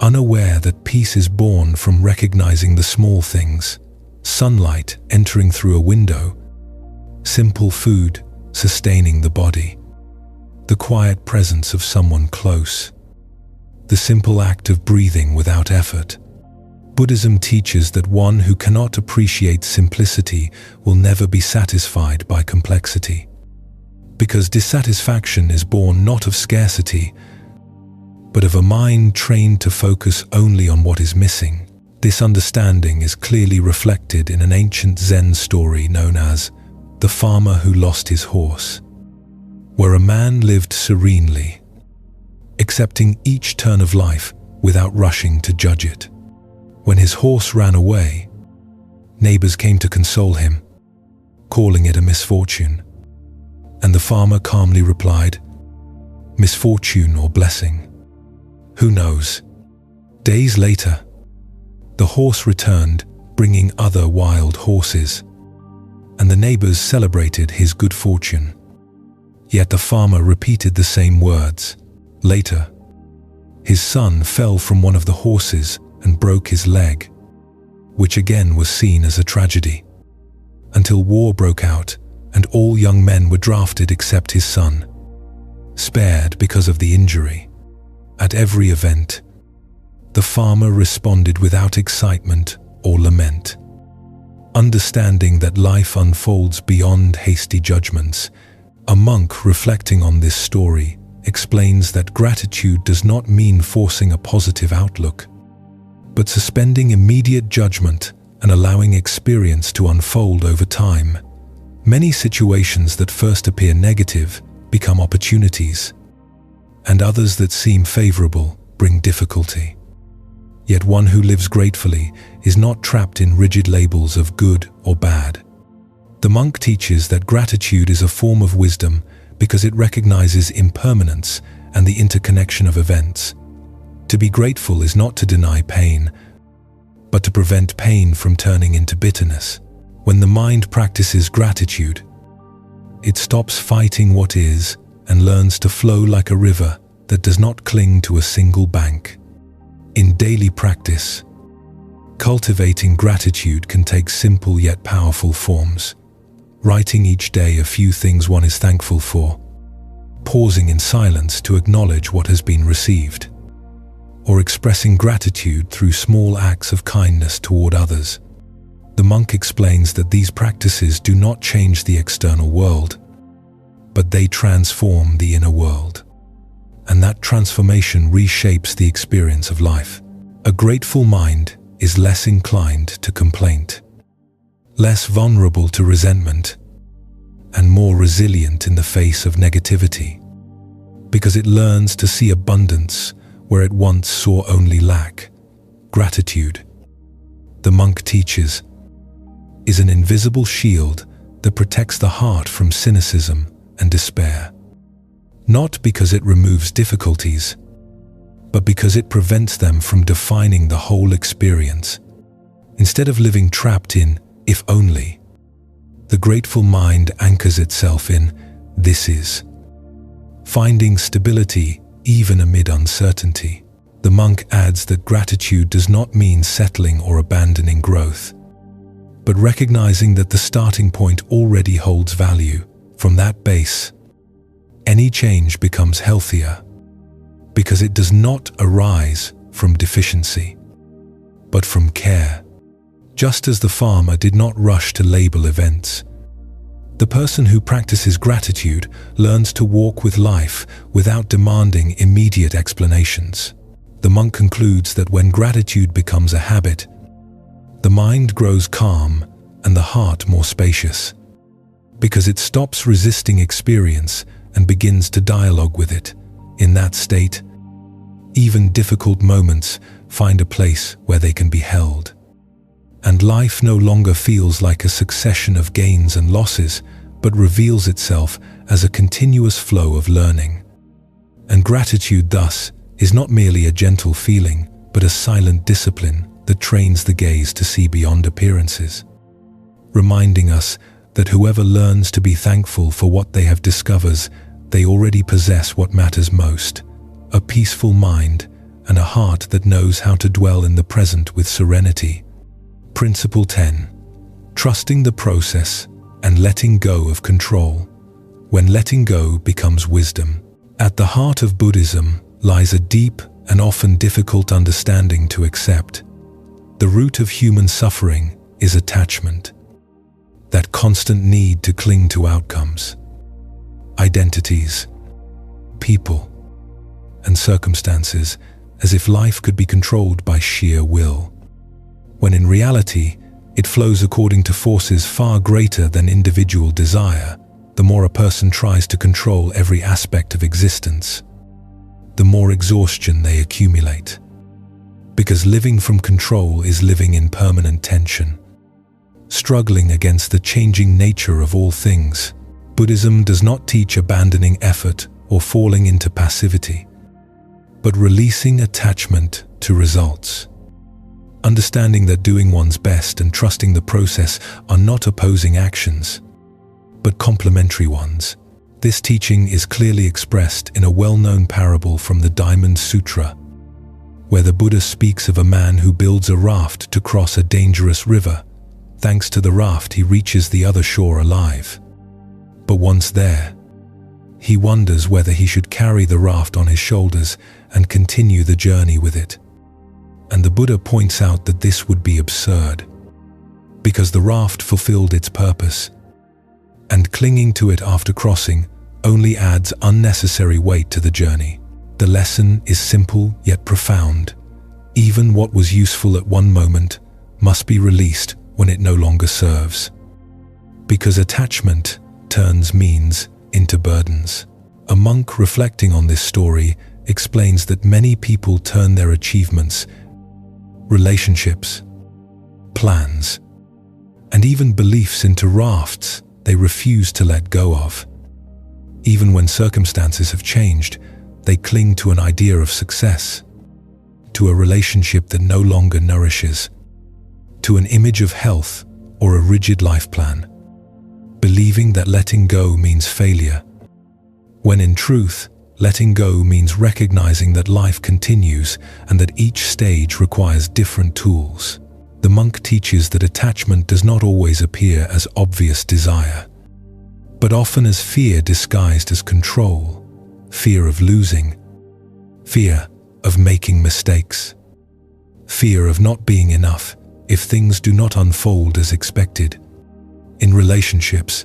A: unaware that peace is born from recognizing the small things: sunlight entering through a window, simple food sustaining the body, the quiet presence of someone close, the simple act of breathing without effort. Buddhism teaches that one who cannot appreciate simplicity will never be satisfied by complexity, because dissatisfaction is born not of scarcity, but of a mind trained to focus only on what is missing. This understanding is clearly reflected in an ancient Zen story known as The Farmer Who Lost His Horse, where a man lived serenely, accepting each turn of life without rushing to judge it. When his horse ran away, neighbors came to console him, calling it a misfortune, and the farmer calmly replied, "Misfortune or blessing? Who knows?" Days later, the horse returned, bringing other wild horses, and the neighbors celebrated his good fortune. Yet the farmer repeated the same words. Later, his son fell from one of the horses and broke his leg, which again was seen as a tragedy, until war broke out and all young men were drafted except his son, spared because of the injury. At every event, the farmer responded without excitement or lament. Understanding that life unfolds beyond hasty judgments, a monk reflecting on this story explains that gratitude does not mean forcing a positive outlook, but suspending immediate judgment and allowing experience to unfold over time. Many situations that first appear negative become opportunities, and others that seem favorable bring difficulty. Yet one who lives gratefully is not trapped in rigid labels of good or bad. The monk teaches that gratitude is a form of wisdom because it recognizes impermanence and the interconnection of events. To be grateful is not to deny pain, but to prevent pain from turning into bitterness. When the mind practices gratitude, it stops fighting what is and learns to flow like a river that does not cling to a single bank. In daily practice, cultivating gratitude can take simple yet powerful forms. Writing each day a few things one is thankful for, pausing in silence to acknowledge what has been received, or expressing gratitude through small acts of kindness toward others. The monk explains that these practices do not change the external world, but they transform the inner world, and that transformation reshapes the experience of life. A grateful mind is less inclined to complaint, less vulnerable to resentment, and more resilient in the face of negativity, because it learns to see abundance where it once saw only lack. Gratitude, the monk teaches, is an invisible shield that protects the heart from cynicism and despair. Not because it removes difficulties, but because it prevents them from defining the whole experience. Instead of living trapped in "if only," the grateful mind anchors itself in "this is," finding stability even amid uncertainty. The monk adds that gratitude does not mean settling or abandoning growth, but recognizing that the starting point already holds value. From that base, any change becomes healthier, because it does not arise from deficiency, but from care. Just as the farmer did not rush to label events, the person who practices gratitude learns to walk with life without demanding immediate explanations. The monk concludes that when gratitude becomes a habit, the mind grows calm and the heart more spacious, because it stops resisting experience and begins to dialogue with it. In that state, even difficult moments find a place where they can be held, and life no longer feels like a succession of gains and losses, but reveals itself as a continuous flow of learning. And gratitude, thus, is not merely a gentle feeling, but a silent discipline that trains the gaze to see beyond appearances, reminding us that whoever learns to be thankful for what they have discovers they already possess what matters most: a peaceful mind and a heart that knows how to dwell in the present with serenity. Principle 10. Trusting the process and letting go of control. When letting go becomes wisdom. At the heart of Buddhism lies a deep and often difficult understanding to accept. The root of human suffering is attachment, that constant need to cling to outcomes, identities, people, and circumstances, as if life could be controlled by sheer will, when in reality it flows according to forces far greater than individual desire. The more a person tries to control every aspect of existence, the more exhaustion they accumulate, because living from control is living in permanent tension, struggling against the changing nature of all things. Buddhism does not teach abandoning effort or falling into passivity, but releasing attachment to results, understanding that doing one's best and trusting the process are not opposing actions, but complementary ones. This teaching is clearly expressed in a well-known parable from the Diamond Sutra, where the Buddha speaks of a man who builds a raft to cross a dangerous river. Thanks to the raft, he reaches the other shore alive. But once there, he wonders whether he should carry the raft on his shoulders and continue the journey with it. And the Buddha points out that this would be absurd, because the raft fulfilled its purpose, and clinging to it after crossing only adds unnecessary weight to the journey. The lesson is simple yet profound. Even what was useful at one moment must be released when it no longer serves, because attachment turns means into burdens. A monk reflecting on this story explains that many people turn their achievements, relationships, plans, and even beliefs into rafts they refuse to let go of. Even when circumstances have changed, they cling to an idea of success, to a relationship that no longer nourishes, to an image of health or a rigid life plan, believing that letting go means failure, when in truth, letting go means recognizing that life continues and that each stage requires different tools. The monk teaches that attachment does not always appear as obvious desire, but often as fear disguised as control, fear of losing, fear of making mistakes, fear of not being enough if things do not unfold as expected. In relationships,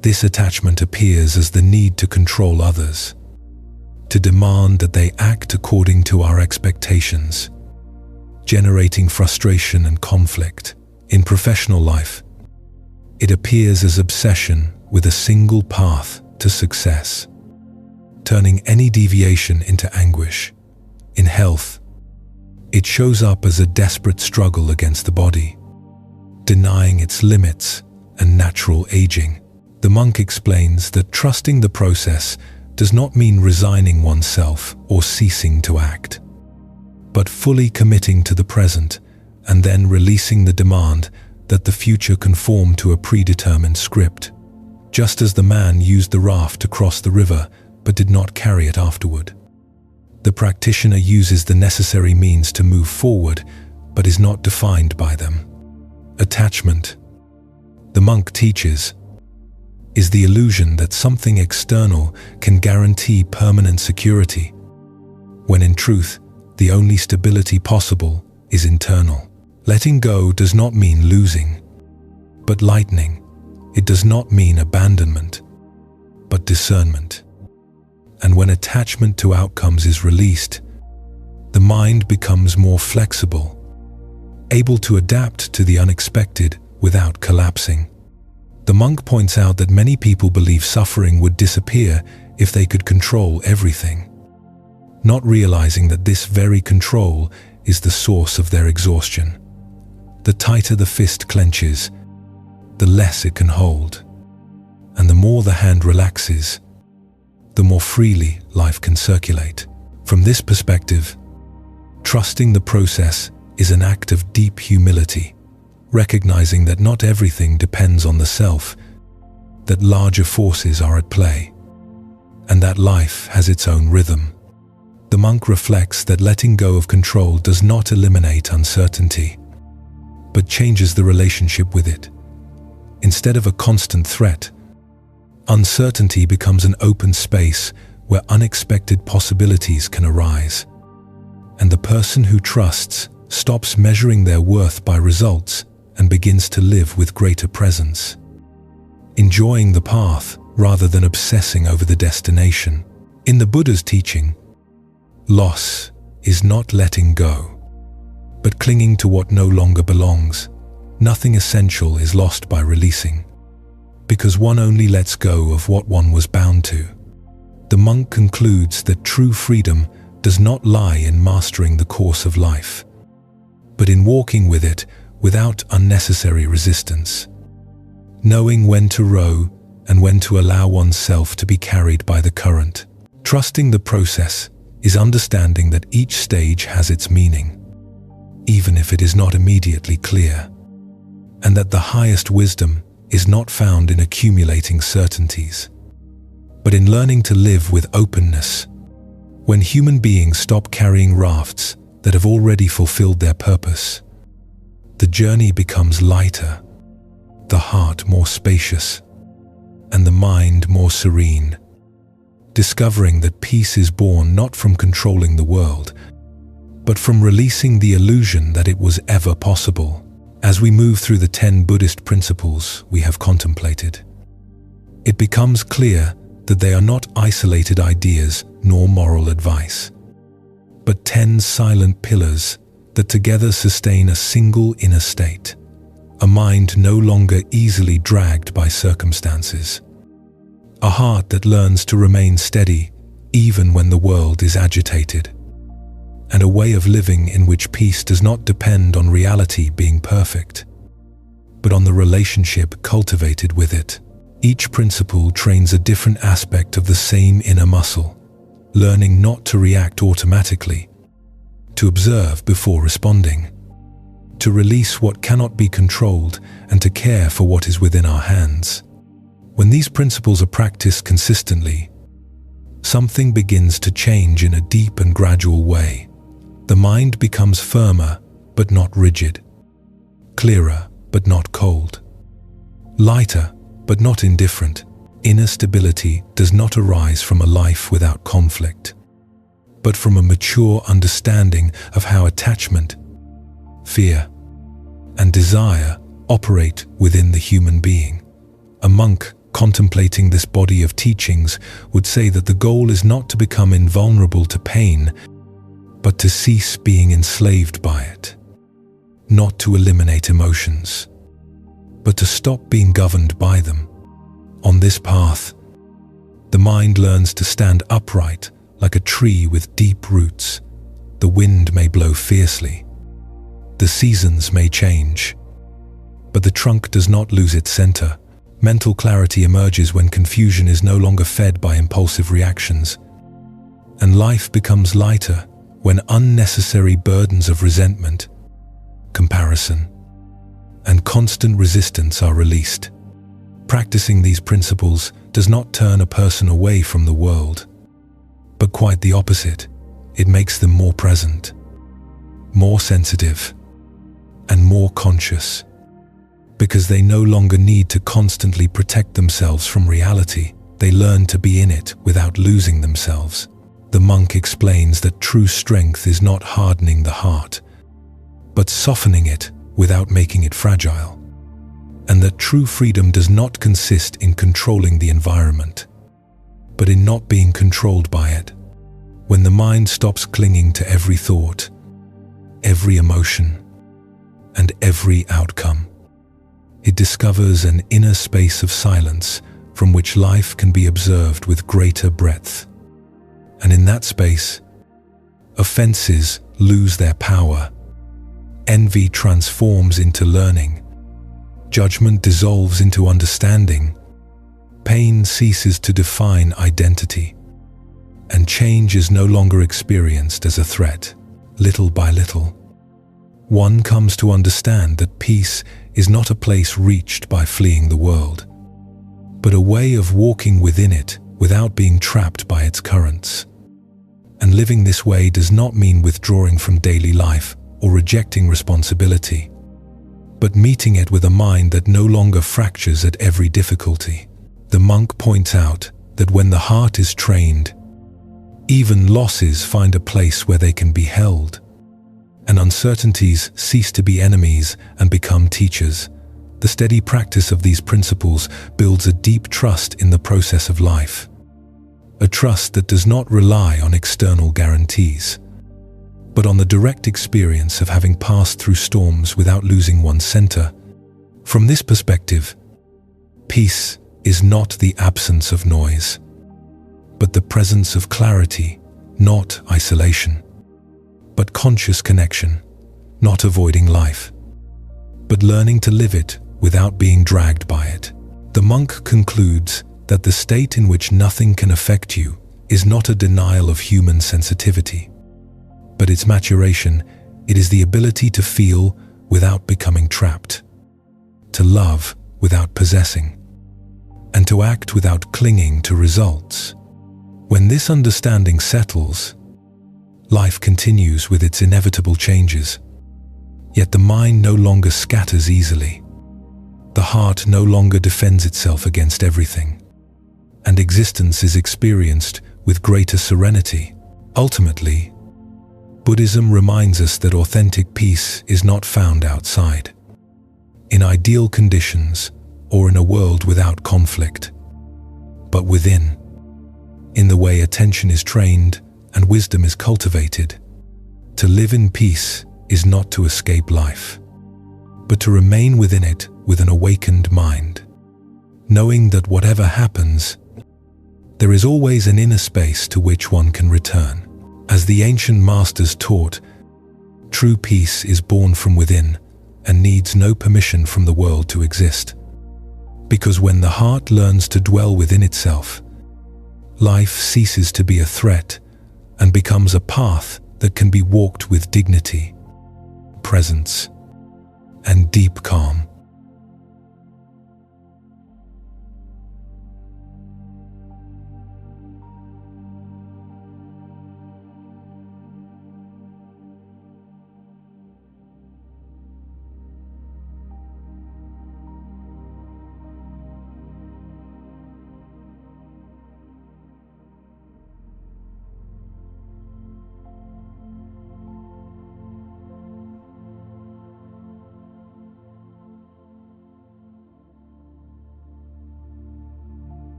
A: this attachment appears as the need to control others, to demand that they act according to our expectations, generating frustration and conflict. In professional life, it appears as obsession with a single path to success, turning any deviation into anguish. In health, it shows up as a desperate struggle against the body, denying its limits and natural aging. The monk explains that trusting the process does not mean resigning oneself or ceasing to act, but fully committing to the present and then releasing the demand that the future conform to a predetermined script. Just as the man used the raft to cross the river but did not carry it afterward, the practitioner uses the necessary means to move forward but is not defined by them. Attachment, the monk teaches, is the illusion that something external can guarantee permanent security, when in truth, the only stability possible is internal. Letting go does not mean losing, but lightening. It does not mean abandonment, but discernment. And when attachment to outcomes is released, the mind becomes more flexible, able to adapt to the unexpected without collapsing. The monk points out that many people believe suffering would disappear if they could control everything, not realizing that this very control is the source of their exhaustion. The tighter the fist clenches, the less it can hold, and the more the hand relaxes, the more freely life can circulate. From this perspective, trusting the process is an act of deep humility, recognizing that not everything depends on the self, that larger forces are at play, and that life has its own rhythm. The monk reflects that letting go of control does not eliminate uncertainty, but changes the relationship with it. Instead of a constant threat, uncertainty becomes an open space where unexpected possibilities can arise, and the person who trusts stops measuring their worth by results and begins to live with greater presence, enjoying the path rather than obsessing over the destination. In the Buddha's teaching, loss is not letting go, but clinging to what no longer belongs. Nothing essential is lost by releasing, because one only lets go of what one was bound to. The monk concludes that true freedom does not lie in mastering the course of life, but in walking with it without unnecessary resistance, knowing when to row and when to allow oneself to be carried by the current. Trusting the process is understanding that each stage has its meaning, even if it is not immediately clear, and that the highest wisdom is not found in accumulating certainties, but in learning to live with openness. When human beings stop carrying rafts that have already fulfilled their purpose, the journey becomes lighter, the heart more spacious, and the mind more serene, discovering that peace is born not from controlling the world, but from releasing the illusion that it was ever possible. As we move through the 10 Buddhist principles we have contemplated, it becomes clear that they are not isolated ideas nor moral advice, but 10 silent pillars that together sustain a single inner state, a mind no longer easily dragged by circumstances, a heart that learns to remain steady even when the world is agitated, and a way of living in which peace does not depend on reality being perfect, but on the relationship cultivated with it. Each principle trains a different aspect of the same inner muscle, learning not to react automatically, to observe before responding, to release what cannot be controlled, and to care for what is within our hands. When these principles are practiced consistently, something begins to change in a deep and gradual way. The mind becomes firmer but not rigid, clearer but not cold, lighter but not indifferent. Inner stability does not arise from a life without conflict, but from a mature understanding of how attachment, fear, and desire operate within the human being. A monk contemplating this body of teachings would say that the goal is not to become invulnerable to pain, but to cease being enslaved by it. not to eliminate emotions, but to stop being governed by them. On this path, the mind learns to stand upright like a tree with deep roots. The wind may blow fiercely, the seasons may change, but the trunk does not lose its center. Mental clarity emerges when confusion is no longer fed by impulsive reactions, and life becomes lighter when unnecessary burdens of resentment, comparison, and constant resistance are released. Practicing these principles does not turn a person away from the world, but quite the opposite. It makes them more present, more sensitive, and more conscious, because they no longer need to constantly protect themselves from reality. They learn to be in it without losing themselves. The monk explains that true strength is not hardening the heart, but softening it without making it fragile, and that true freedom does not consist in controlling the environment, but in not being controlled by it. When the mind stops clinging to every thought, every emotion, and every outcome, it discovers an inner space of silence from which life can be observed with greater breadth. And in that space, offenses lose their power, envy transforms into learning, judgment dissolves into understanding, pain ceases to define identity, and change is no longer experienced as a threat. Little by little, one comes to understand that peace is not a place reached by fleeing the world, but a way of walking within it without being trapped by its currents. And living this way does not mean withdrawing from daily life or rejecting responsibility, but meeting it with a mind that no longer fractures at every difficulty. The monk points out that when the heart is trained, even losses find a place where they can be held, and uncertainties cease to be enemies and become teachers. The steady practice of these principles builds a deep trust in the process of life, a trust that does not rely on external guarantees, but on the direct experience of having passed through storms without losing one's center. From this perspective, peace is not the absence of noise, but the presence of clarity, not isolation, but conscious connection, not avoiding life, but learning to live it without being dragged by it. The monk concludes that the state in which nothing can affect you is not a denial of human sensitivity, but its maturation. It is the ability to feel without becoming trapped, to love without possessing, and to act without clinging to results. When this understanding settles, life continues with its inevitable changes, yet the mind no longer scatters easily. The heart no longer defends itself against everything, and existence is experienced with greater serenity. Ultimately, Buddhism reminds us that authentic peace is not found outside, in ideal conditions or in a world without conflict, but within, in the way attention is trained and wisdom is cultivated. To live in peace is not to escape life, but to remain within it with an awakened mind, knowing that whatever happens, there is always an inner space to which one can return. As the ancient masters taught, true peace is born from within and needs no permission from the world to exist. Because when the heart learns to dwell within itself, life ceases to be a threat and becomes a path that can be walked with dignity, presence, and deep calm.